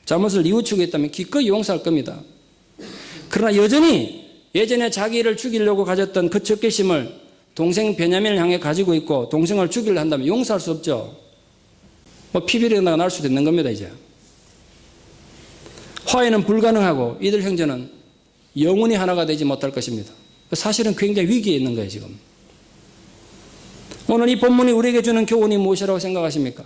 잘못을 뉘우치고 있다면 기꺼이 용서할 겁니다. 그러나 여전히 예전에 자기를 죽이려고 가졌던 그 적개심을 동생 베냐민을 향해 가지고 있고 동생을 죽이려 한다면 용서할 수 없죠. 피비린내가 날 수도 있는 겁니다. 이제 화해는 불가능하고 이들 형제는 영원히 하나가 되지 못할 것입니다. 사실은 굉장히 위기에 있는 거예요. 지금 오늘 이 본문이 우리에게 주는 교훈이 무엇이라고 생각하십니까?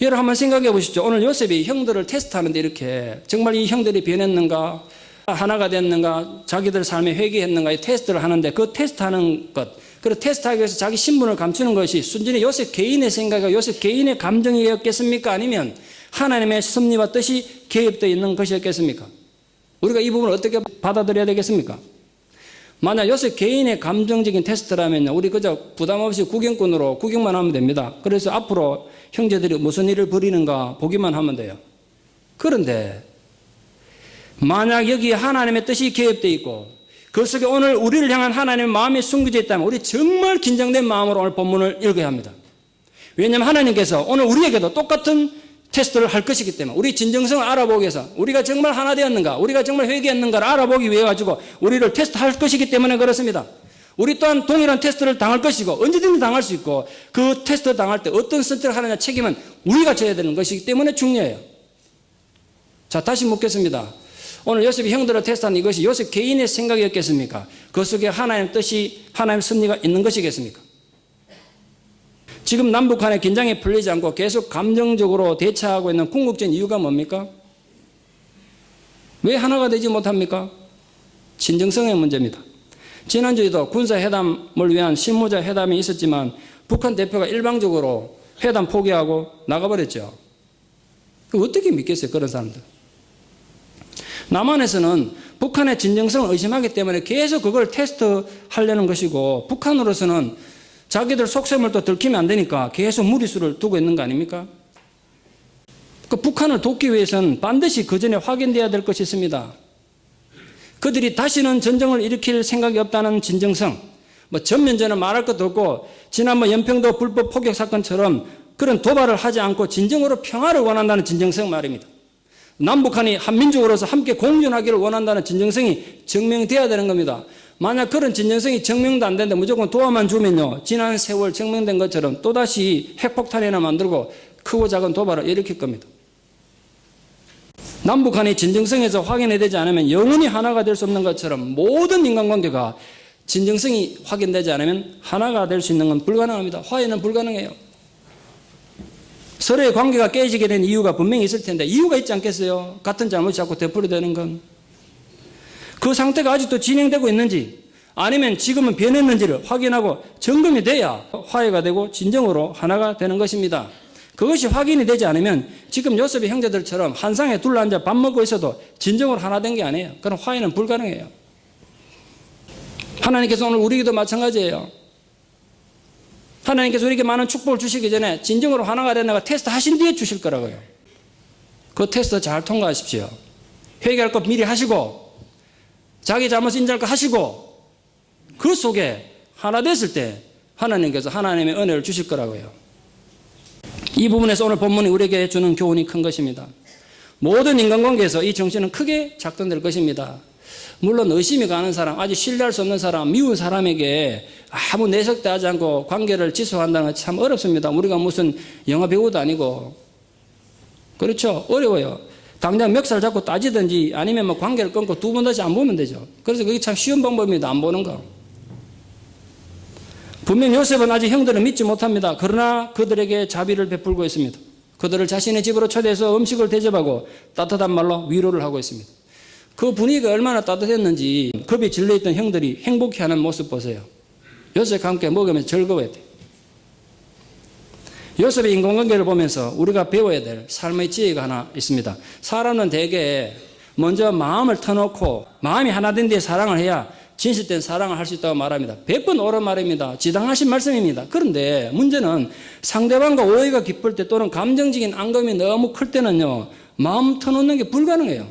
여러분 한번 생각해 보십시오. 오늘 요셉이 형들을 테스트하는데 이렇게 정말 이 형들이 변했는가, 하나가 됐는가, 자기들 삶에 회개했는가 이 테스트를 하는데 그 테스트하는 것, 그리고 테스트하기 위해서 자기 신분을 감추는 것이 순전히 요셉 개인의 생각이고 요셉 개인의 감정이었겠습니까? 아니면 하나님의 섭리와 뜻이 개입되어 있는 것이었겠습니까? 우리가 이 부분을 어떻게 받아들여야 되겠습니까? 만약 요셉 개인의 감정적인 테스트라면 우리 그저 부담 없이 구경꾼으로 구경만 하면 됩니다. 그래서 앞으로 형제들이 무슨 일을 벌이는가 보기만 하면 돼요. 그런데 만약 여기 하나님의 뜻이 개입되어 있고 그 속에 오늘 우리를 향한 하나님의 마음이 숨겨져 있다면 우리 정말 긴장된 마음으로 오늘 본문을 읽어야 합니다. 왜냐하면 하나님께서 오늘 우리에게도 똑같은 테스트를 할 것이기 때문에 우리 진정성을 알아보기 위해서 우리가 정말 하나 되었는가, 우리가 정말 회개했는가를 알아보기 위해 가지고 우리를 테스트할 것이기 때문에 그렇습니다. 우리 또한 동일한 테스트를 당할 것이고 언제든지 당할 수 있고 그 테스트 당할 때 어떤 선택을 하느냐 책임은 우리가 져야 되는 것이기 때문에 중요해요. 자, 다시 묻겠습니다. 오늘 요셉이 형들을 테스트한 이것이 요셉 개인의 생각이었겠습니까? 그 속에 하나님의 뜻이, 하나님의 섭리가 있는 것이겠습니까? 지금 남북 간의 긴장이 풀리지 않고 계속 감정적으로 대처하고 있는 궁극적인 이유가 뭡니까? 왜 하나가 되지 못합니까? 진정성의 문제입니다. 지난주에도 군사회담을 위한 실무자 회담이 있었지만 북한 대표가 일방적으로 회담 포기하고 나가버렸죠. 어떻게 믿겠어요, 그런 사람들? 남한에서는 북한의 진정성을 의심하기 때문에 계속 그걸 테스트하려는 것이고 북한으로서는 자기들 속셈을 또 들키면 안 되니까 계속 무리수를 두고 있는 거 아닙니까? 그 북한을 돕기 위해서는 반드시 그 전에 확인돼야 될 것이 있습니다. 그들이 다시는 전쟁을 일으킬 생각이 없다는 진정성, 전면전은 말할 것도 없고 지난번 연평도 불법 포격 사건처럼 그런 도발을 하지 않고 진정으로 평화를 원한다는 진정성 말입니다. 남북한이 한민족으로서 함께 공존하기를 원한다는 진정성이 증명돼야 되는 겁니다. 만약 그런 진정성이 증명도 안 되는데 무조건 도와만 주면요, 지난 세월 증명된 것처럼 또다시 핵폭탄이나 만들고 크고 작은 도발을 일으킬 겁니다. 남북한이 진정성에서 확인이 되지 않으면 영원히 하나가 될 수 없는 것처럼 모든 인간관계가 진정성이 확인되지 않으면 하나가 될 수 있는 건 불가능합니다. 화해는 불가능해요. 서로의 관계가 깨지게 된 이유가 분명히 있을 텐데 이유가 있지 않겠어요? 같은 잘못이 자꾸 되풀이되는 건. 그 상태가 아직도 진행되고 있는지 아니면 지금은 변했는지를 확인하고 점검이 돼야 화해가 되고 진정으로 하나가 되는 것입니다. 그것이 확인이 되지 않으면 지금 요셉의 형제들처럼 한 상에 둘러앉아 밥 먹고 있어도 진정으로 하나 된 게 아니에요. 그럼 화해는 불가능해요. 하나님께서 오늘 우리에게도 마찬가지예요. 하나님께서 우리에게 많은 축복을 주시기 전에 진정으로 하나가 되는가 테스트 하신 뒤에 주실 거라고요. 그 테스트 잘 통과하십시오. 회개할 것 미리 하시고 자기 잘못 인정할 거 하시고 그 속에 하나 됐을 때 하나님께서 하나님의 은혜를 주실 거라고요. 이 부분에서 오늘 본문이 우리에게 주는 교훈이 큰 것입니다. 모든 인간관계에서 이 정신은 크게 작동될 것입니다. 물론 의심이 가는 사람, 아직 신뢰할 수 없는 사람, 미운 사람에게 아무 내색도 하지 않고 관계를 지속한다는 건 참 어렵습니다. 우리가 무슨 영화 배우도 아니고. 그렇죠? 어려워요. 당장 멱살 잡고 따지든지 아니면 관계를 끊고 두 번 다시 안 보면 되죠. 그래서 그게 참 쉬운 방법입니다. 안 보는 거. 분명 요셉은 아직 형들을 믿지 못합니다. 그러나 그들에게 자비를 베풀고 있습니다. 그들을 자신의 집으로 초대해서 음식을 대접하고 따뜻한 말로 위로를 하고 있습니다. 그 분위기가 얼마나 따뜻했는지 겁이 질려있던 형들이 행복해하는 모습 보세요. 요셉과 함께 먹으면서 즐거워했대요. 요셉의 인간관계를 보면서 우리가 배워야 될 삶의 지혜가 하나 있습니다. 사람은 대개 먼저 마음을 터놓고 마음이 하나 된 뒤에 사랑을 해야 진실된 사랑을 할 수 있다고 말합니다. 100번 옳은 말입니다. 지당하신 말씀입니다. 그런데 문제는 상대방과 오해가 깊을 때 또는 감정적인 앙금이 너무 클 때는요, 마음 터놓는 게 불가능해요.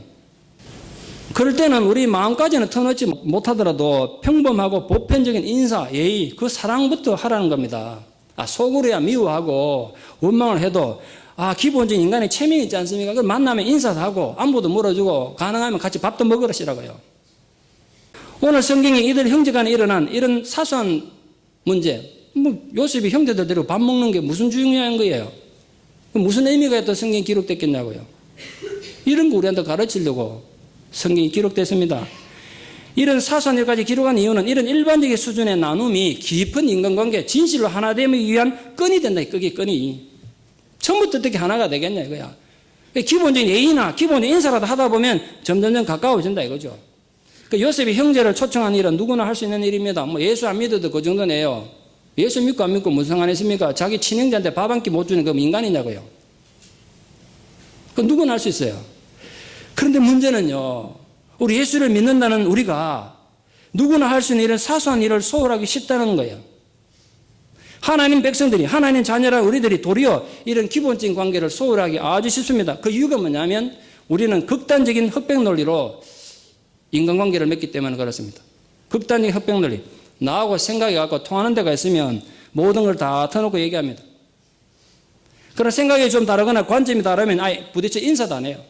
그럴 때는 우리 마음까지는 터놓지 못하더라도 평범하고 보편적인 인사, 예의, 그 사랑부터 하라는 겁니다. 속으로야 미워하고 원망을 해도 기본적인 인간의 체면이 있지 않습니까? 그 만나면 인사도 하고 안부도 물어주고 가능하면 같이 밥도 먹으시라고요. 오늘 성경에 이들 형제 간에 일어난 이런 사소한 문제, 요셉이 형제들 데리고 밥 먹는 게 무슨 중요한 거예요? 무슨 의미가 있다 성경이 기록됐겠냐고요. 이런 거 우리한테 가르치려고 성경이 기록됐습니다. 이런 사소한 일까지 기록한 이유는 이런 일반적인 수준의 나눔이 깊은 인간관계, 진실로 하나 되기 위한 끈이 된다. 그게 끈이. 처음부터 어떻게 하나가 되겠냐 이거야. 기본적인 예의나 기본적인 인사라도 하다 보면 점점 가까워진다 이거죠. 요셉이 형제를 초청한 일은 누구나 할 수 있는 일입니다. 예수 안 믿어도 그 정도네요. 예수 믿고 안 믿고 무슨 상관있습니까? 자기 친형제한테 밥 한 끼 못 주는 그 인간이냐고요. 그 누구나 할 수 있어요. 그런데 문제는요, 우리 예수를 믿는다는 우리가 누구나 할 수 있는 이런 사소한 일을 소홀하기 쉽다는 거예요. 하나님 백성들이, 하나님 자녀라 우리들이 도리어 이런 기본적인 관계를 소홀하기 아주 쉽습니다. 그 이유가 뭐냐면 우리는 극단적인 흑백 논리로 인간관계를 맺기 때문에 그렇습니다. 극단적인 흑백 논리. 나하고 생각이 갖고 통하는 데가 있으면 모든 걸 다 터놓고 얘기합니다. 그런 생각이 좀 다르거나 관점이 다르면 부딪혀 인사도 안 해요.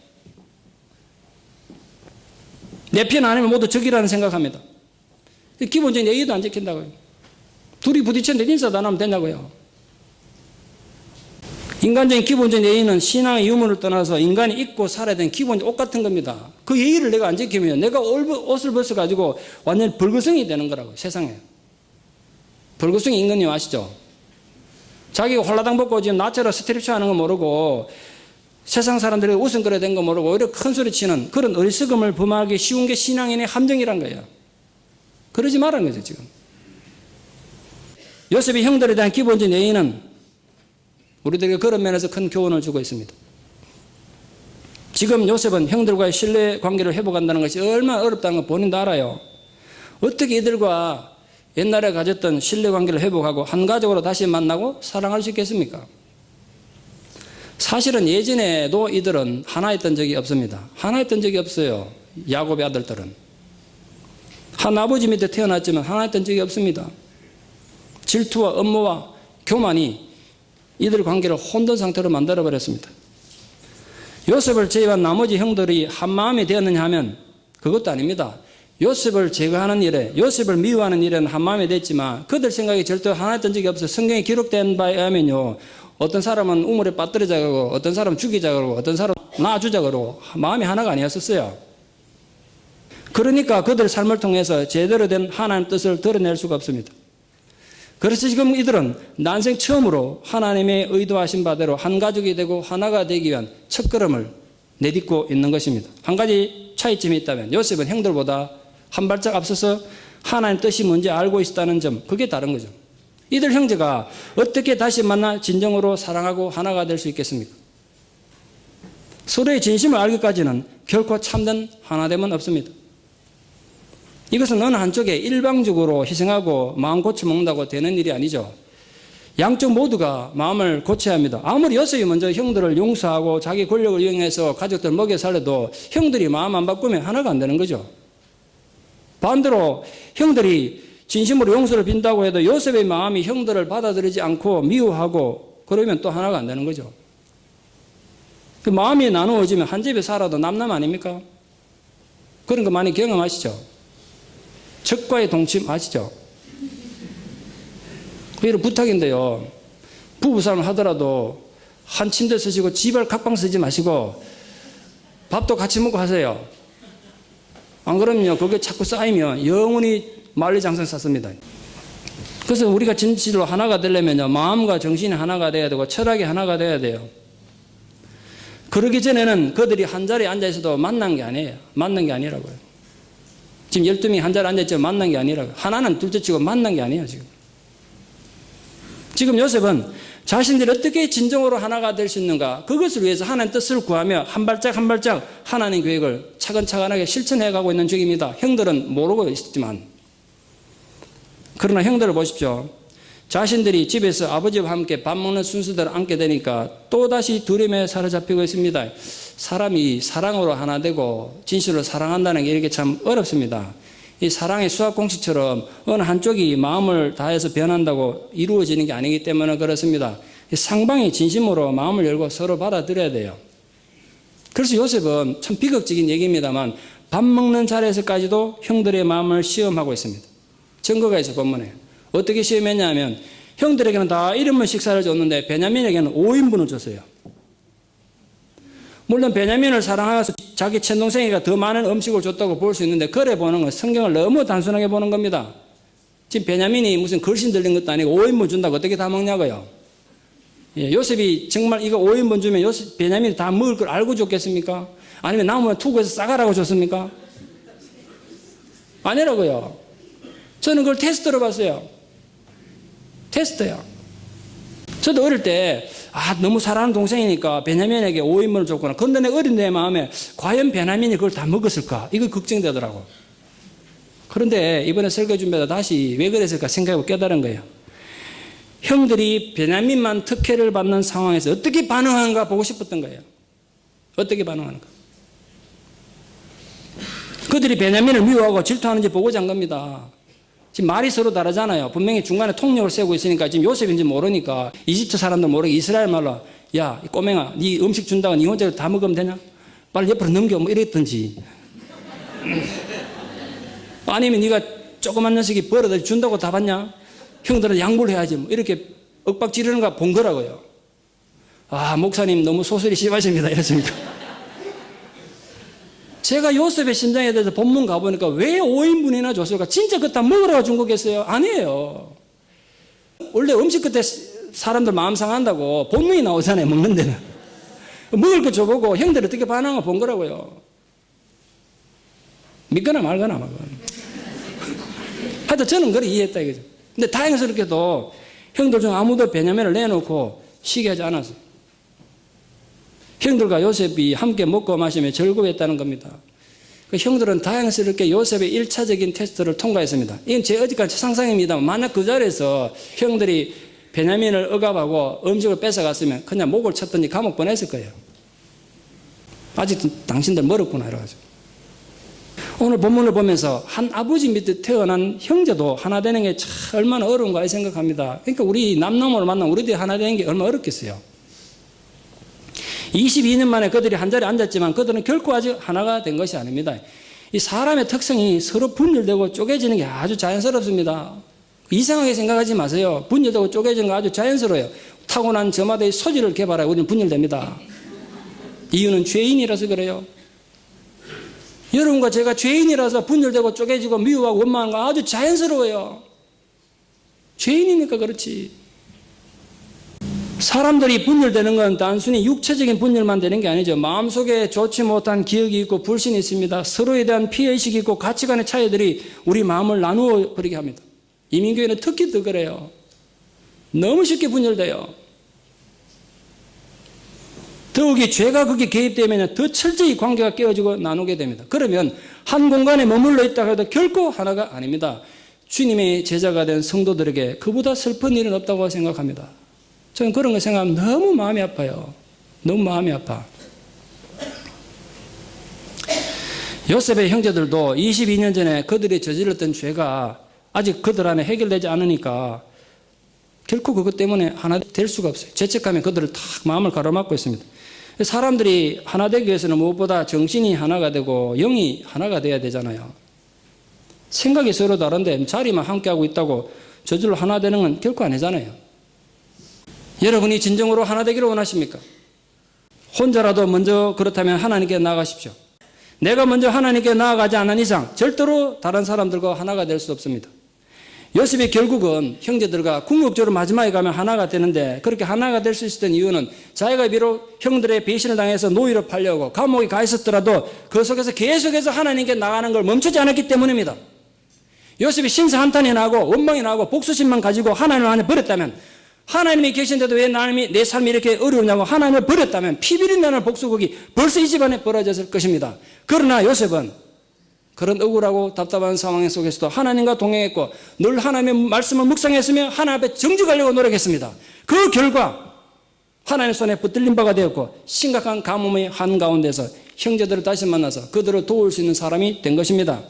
내 편 아니면 모두 적이라는 생각합니다. 기본적인 예의도 안 지킨다고요. 둘이 부딪혔는데 인사도 안 하면 되냐고요. 인간적인 기본적인 예의는 신앙의 유무를 떠나서 인간이 입고 살아야 되는 기본적 옷 같은 겁니다. 그 예의를 내가 안 지키면 내가 옷을 벗어가지고 완전히 벌거숭이 되는 거라고요. 세상에. 벌거숭이 임금님 아시죠? 자기가 홀라당 벗고 지금 나처럼 스트립쇼 하는 거 모르고 세상 사람들이 웃음거려 된 거 모르고 오히려 큰 소리 치는 그런 어리석음을 범하기 쉬운 게 신앙인의 함정이란 거예요. 그러지 말라는 거죠, 지금. 요셉의 형들에 대한 기본적인 예의는 우리들에게 그런 면에서 큰 교훈을 주고 있습니다. 지금 요셉은 형들과의 신뢰 관계를 회복한다는 것이 얼마나 어렵다는 걸 본인도 알아요. 어떻게 이들과 옛날에 가졌던 신뢰 관계를 회복하고 한 가족으로 다시 만나고 사랑할 수 있겠습니까? 사실은 예전에도 이들은 하나였던 적이 없습니다. 하나였던 적이 없어요. 야곱의 아들들은. 한 아버지 밑에 태어났지만 하나였던 적이 없습니다. 질투와 업무와 교만이 이들 관계를 혼돈 상태로 만들어버렸습니다. 요셉을 제외한 나머지 형들이 한마음이 되었느냐 하면 그것도 아닙니다. 요셉을 제거하는 일에, 요셉을 미워하는 일에는 한마음이 됐지만 그들 생각이 절대 하나였던 적이 없어요. 성경에 기록된 바에 의하면요, 어떤 사람은 우물에 빠뜨리자 그러고 어떤 사람은 죽이자 그러고 어떤 사람은 놔주자 그러고 마음이 하나가 아니었었어요. 그러니까 그들 삶을 통해서 제대로 된 하나님의 뜻을 드러낼 수가 없습니다. 그래서 지금 이들은 난생 처음으로 하나님의 의도하신 바대로 한 가족이 되고 하나가 되기 위한 첫걸음을 내딛고 있는 것입니다. 한 가지 차이점이 있다면 요셉은 형들보다 한 발짝 앞서서 하나님 뜻이 뭔지 알고 있었다는 점, 그게 다른 거죠. 이들 형제가 어떻게 다시 만나 진정으로 사랑하고 하나가 될 수 있겠습니까? 서로의 진심을 알기까지는 결코 참된 하나됨은 없습니다. 이것은 어느 한쪽에 일방적으로 희생하고 마음 고쳐먹는다고 되는 일이 아니죠. 양쪽 모두가 마음을 고쳐야 합니다. 아무리 요셉이 먼저 형들을 용서하고 자기 권력을 이용해서 가족들 먹여 살려도 형들이 마음 안 바꾸면 하나가 안 되는 거죠. 반대로 형들이 진심으로 용서를 빈다고 해도 요셉의 마음이 형들을 받아들이지 않고 미워하고 그러면 또 하나가 안 되는 거죠. 그 마음이 나누어지면 한 집에 살아도 남남 아닙니까? 그런 거 많이 경험하시죠? 적과의 동침 아시죠? 이런 부탁인데요. 부부싸움 하더라도 한 침대 쓰시고 집을 각방 쓰지 마시고 밥도 같이 먹고 하세요. 안 그러면요, 그게 자꾸 쌓이면 영원히 만리장성 쌓습니다. 그래서 우리가 진실로 하나가 되려면요, 마음과 정신이 하나가 돼야 되고 철학이 하나가 돼야 돼요. 그러기 전에는 그들이 한 자리에 앉아 있어도 만난 게 아니에요. 만난 게 아니라고요. 지금 12명이 한 자리에 앉아있지만 만난 게 아니라고요. 하나는 둘째치고 만난 게 아니에요, 지금. 지금 요셉은 자신들이 어떻게 진정으로 하나가 될 수 있는가, 그것을 위해서 하나님 뜻을 구하며 한 발짝 한 발짝 하나님 계획을 차근차근하게 실천해 가고 있는 중입니다. 형들은 모르고 있었지만 그러나 형들을 보십시오. 자신들이 집에서 아버지와 함께 밥 먹는 순서대로 앉게 되니까 또다시 두려움에 사로잡히고 있습니다. 사람이 사랑으로 하나 되고 진실로 사랑한다는 게 이렇게 참 어렵습니다. 이 사랑의 수학 공식처럼 어느 한쪽이 마음을 다해서 변한다고 이루어지는 게 아니기 때문에 그렇습니다. 상방이 진심으로 마음을 열고 서로 받아들여야 돼요. 그래서 요셉은 참 비극적인 얘기입니다만 밥 먹는 자리에서까지도 형들의 마음을 시험하고 있습니다. 증거가 있어 본문에. 어떻게 시험했냐면 형들에게는 다 1인분 식사를 줬는데 베냐민에게는 5인분을 줬어요. 물론 베냐민을 사랑해서 자기 친동생이가 더 많은 음식을 줬다고 볼 수 있는데 그래 보는 건 성경을 너무 단순하게 보는 겁니다. 지금 베냐민이 무슨 글씨 들린 것도 아니고 5인분 준다고 어떻게 다 먹냐고요. 예, 요셉이 정말 이거 5인분 주면 베냐민이 다 먹을 걸 알고 줬겠습니까? 아니면 남으면 투구해서 싸가라고 줬습니까? 아니라고요. 저는 그걸 테스트로 봤어요. 테스트요. 저도 어릴 때 너무 사랑하는 동생이니까 베냐민에게 5인분을 줬구나. 그런데 내 어린 내 마음에 과연 베냐민이 그걸 다 먹었을까? 이거 걱정되더라고. 그런데 이번에 설교 준비하다 다시 왜 그랬을까 생각하고 깨달은 거예요. 형들이 베냐민만 특혜를 받는 상황에서 어떻게 반응하는가 보고 싶었던 거예요. 어떻게 반응하는가. 그들이 베냐민을 미워하고 질투하는지 보고자 한 겁니다. 지금 말이 서로 다르잖아요. 분명히 중간에 통역을 세우고 있으니까 지금 요셉인지 모르니까 이집트 사람도 모르게 이스라엘 말로 야, 이 꼬맹아, 네 음식 준다고 네 혼자 다 먹으면 되냐? 빨리 옆으로 넘겨 뭐 이랬든지. 아니면 네가 조그만 녀석이 벌어다 준다고 다 받냐? 형들은 양보를 해야지 뭐 이렇게 윽박 지르는 거 본 거라고요. 목사님 너무 소설이 심하십니다. 이랬습니까? 제가 요셉의 심정에 대해서 본문 가보니까 왜 5인분이나 줬을까? 진짜 그거 다 먹으라고 준 거겠어요? 아니에요. 원래 음식 끝에 사람들 마음 상한다고 본문이 나오잖아요. 먹는 데는. 먹을 거 줘보고 형들 어떻게 반응하고 본 거라고요. 믿거나 말거나 말거나. 하여튼 저는 그걸 이해했다 이거죠. 근데 다행스럽게도 형들 중 아무도 베냐민을 내놓고 쉬게 하지 않았어요. 형들과 요셉이 함께 먹고 마시며 즐거워했다는 겁니다. 그 형들은 다행스럽게 요셉의 1차적인 테스트를 통과했습니다. 이건 제 어디까지 상상입니다만 만약 그 자리에서 형들이 베냐민을 억압하고 음식을 뺏어갔으면 그냥 목을 쳤든지 감옥 보냈을 거예요. 아직도 당신들 멀었구나 이래가지고. 오늘 본문을 보면서 한 아버지 밑에 태어난 형제도 하나 되는 게 참 얼마나 어려운가 생각합니다. 그러니까 우리 남남으로 만난 우리들이 하나 되는 게 얼마나 어렵겠어요. 22년 만에 그들이 한 자리에 앉았지만 그들은 결코 아직 하나가 된 것이 아닙니다. 이 사람의 특성이 서로 분열되고 쪼개지는 게 아주 자연스럽습니다. 이상하게 생각하지 마세요. 분열되고 쪼개지는 거 아주 자연스러워요. 타고난 저마다의 소질을 개발하고 우리는 분열됩니다. 이유는 죄인이라서 그래요. 여러분과 제가 죄인이라서 분열되고 쪼개지고 미워하고 원망하는 거 아주 자연스러워요. 죄인이니까 그렇지. 사람들이 분열되는 건 단순히 육체적인 분열만 되는 게 아니죠. 마음속에 좋지 못한 기억이 있고 불신이 있습니다. 서로에 대한 피해의식이 있고 가치관의 차이들이 우리 마음을 나누어 버리게 합니다. 이민교회는 특히 더 그래요. 너무 쉽게 분열돼요. 더욱이 죄가 거기에 개입되면 더 철저히 관계가 깨어지고 나누게 됩니다. 그러면 한 공간에 머물러 있다 해도 결코 하나가 아닙니다. 주님의 제자가 된 성도들에게 그보다 슬픈 일은 없다고 생각합니다. 저는 그런 거 생각하면 너무 마음이 아파요. 너무 마음이 아파. 요셉의 형제들도 22년 전에 그들이 저질렀던 죄가 아직 그들 안에 해결되지 않으니까 결코 그것 때문에 하나 될 수가 없어요. 죄책감에 그들을 탁 마음을 가로막고 있습니다. 사람들이 하나 되기 위해서는 무엇보다 정신이 하나가 되고 영이 하나가 돼야 되잖아요. 생각이 서로 다른데 자리만 함께하고 있다고 저절로 하나 되는 건 결코 아니잖아요. 여러분이 진정으로 하나 되기를 원하십니까? 혼자라도 먼저 그렇다면 하나님께 나아가십시오. 내가 먼저 하나님께 나아가지 않는 이상 절대로 다른 사람들과 하나가 될 수 없습니다. 요셉이 결국은 형제들과 궁극적으로 마지막에 가면 하나가 되는데 그렇게 하나가 될 수 있었던 이유는 자기가 비록 형들의 배신을 당해서 노예로 팔려고 감옥에 가 있었더라도 그 속에서 계속해서 하나님께 나가는 걸 멈추지 않았기 때문입니다. 요셉이 신세 한탄이 나고 원망이 나고 복수심만 가지고 하나님을 안에 버렸다면 하나님이 계신데도 왜 내 삶이 이렇게 어려우냐고 하나님을 버렸다면 피비린내는 복수극이 벌써 이 집안에 벌어졌을 것입니다. 그러나 요셉은 그런 억울하고 답답한 상황 속에서도 하나님과 동행했고 늘 하나님의 말씀을 묵상했으며 하나님 앞에 정직하려고 노력했습니다. 그 결과 하나님의 손에 붙들린 바가 되었고 심각한 가뭄의 한가운데서 형제들을 다시 만나서 그들을 도울 수 있는 사람이 된 것입니다.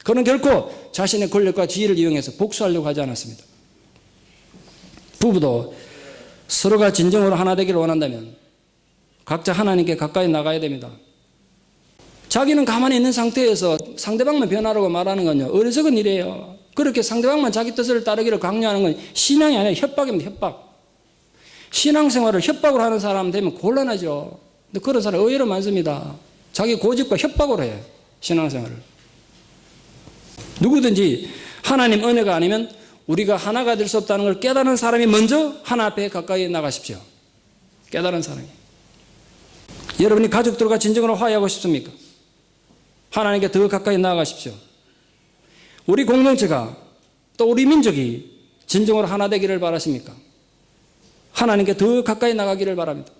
그는 결코 자신의 권력과 지위를 이용해서 복수하려고 하지 않았습니다. 부부도 서로가 진정으로 하나 되기를 원한다면 각자 하나님께 가까이 나가야 됩니다. 자기는 가만히 있는 상태에서 상대방만 변하라고 말하는 건요, 어리석은 일이에요. 그렇게 상대방만 자기 뜻을 따르기를 강요하는 건 신앙이 아니라 협박입니다. 협박. 신앙생활을 협박으로 하는 사람 되면 곤란하죠. 근데 그런 사람 의외로 많습니다. 자기 고집과 협박으로 해요. 신앙생활을. 누구든지 하나님 은혜가 아니면 우리가 하나가 될 수 없다는 걸 깨달은 사람이 먼저 하나 앞에 가까이 나가십시오. 깨달은 사람이. 여러분이 가족들과 진정으로 화해하고 싶습니까? 하나님께 더 가까이 나아가십시오. 우리 공동체가 또 우리 민족이 진정으로 하나 되기를 바라십니까? 하나님께 더 가까이 나가기를 바랍니다.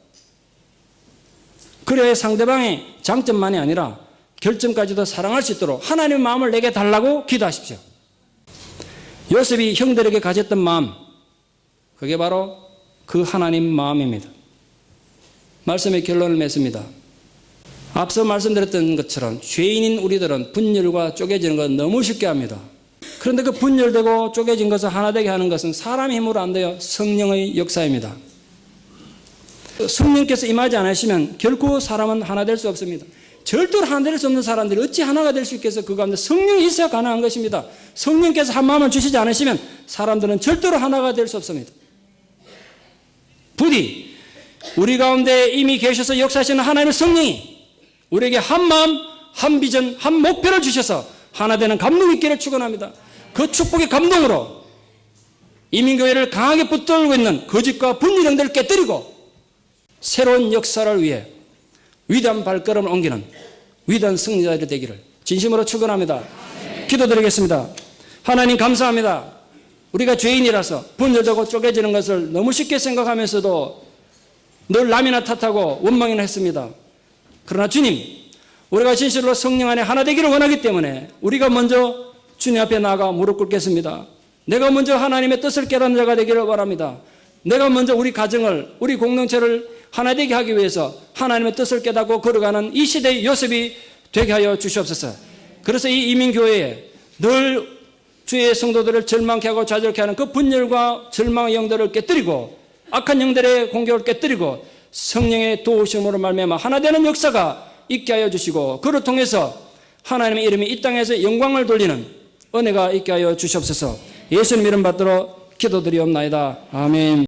그래야 상대방의 장점만이 아니라 결점까지도 사랑할 수 있도록 하나님의 마음을 내게 달라고 기도하십시오. 요셉이 형들에게 가졌던 마음, 그게 바로 그 하나님 마음입니다. 말씀의 결론을 맺습니다. 앞서 말씀드렸던 것처럼 죄인인 우리들은 분열과 쪼개지는 건 너무 쉽게 합니다. 그런데 그 분열되고 쪼개진 것을 하나 되게 하는 것은 사람의 힘으로 안 돼요. 성령의 역사입니다. 성령께서 임하지 않으시면 결코 사람은 하나 될 수 없습니다. 절대로 하나 될 수 없는 사람들이 어찌 하나가 될 수 있겠어요? 그 가운데 성령이 있어야 가능한 것입니다. 성령께서 한 마음을 주시지 않으시면 사람들은 절대로 하나가 될 수 없습니다. 부디 우리 가운데 이미 계셔서 역사하시는 하나님의 성령이 우리에게 한 마음, 한 비전, 한 목표를 주셔서 하나 되는 감동이 있기를 축원합니다. 그 축복의 감동으로 이민교회를 강하게 붙들고 있는 거짓과 분리령들을 깨뜨리고 새로운 역사를 위해 위대한 발걸음을 옮기는 위대한 승리자들이 되기를 진심으로 축원합니다. 기도드리겠습니다. 하나님 감사합니다. 우리가 죄인이라서 분열되고 쪼개지는 것을 너무 쉽게 생각하면서도 늘 남이나 탓하고 원망이나 했습니다. 그러나 주님, 우리가 진실로 성령 안에 하나 되기를 원하기 때문에 우리가 먼저 주님 앞에 나가 무릎 꿇겠습니다. 내가 먼저 하나님의 뜻을 깨닫는 자가 되기를 원합니다. 내가 먼저 우리 가정을, 우리 공동체를 하나 되게 하기 위해서 하나님의 뜻을 깨닫고 걸어가는 이 시대의 요셉이 되게 하여 주시옵소서. 그래서 이 이민교회에 늘 주의 성도들을 절망케 하고 좌절케 하는 그 분열과 절망의 영들을 깨뜨리고 악한 영들의 공격을 깨뜨리고 성령의 도우심으로 말미암아 하나 되는 역사가 있게 하여 주시고 그를 통해서 하나님의 이름이 이 땅에서 영광을 돌리는 은혜가 있게 하여 주시옵소서. 예수님 이름 받들어 기도드리옵나이다. 아멘.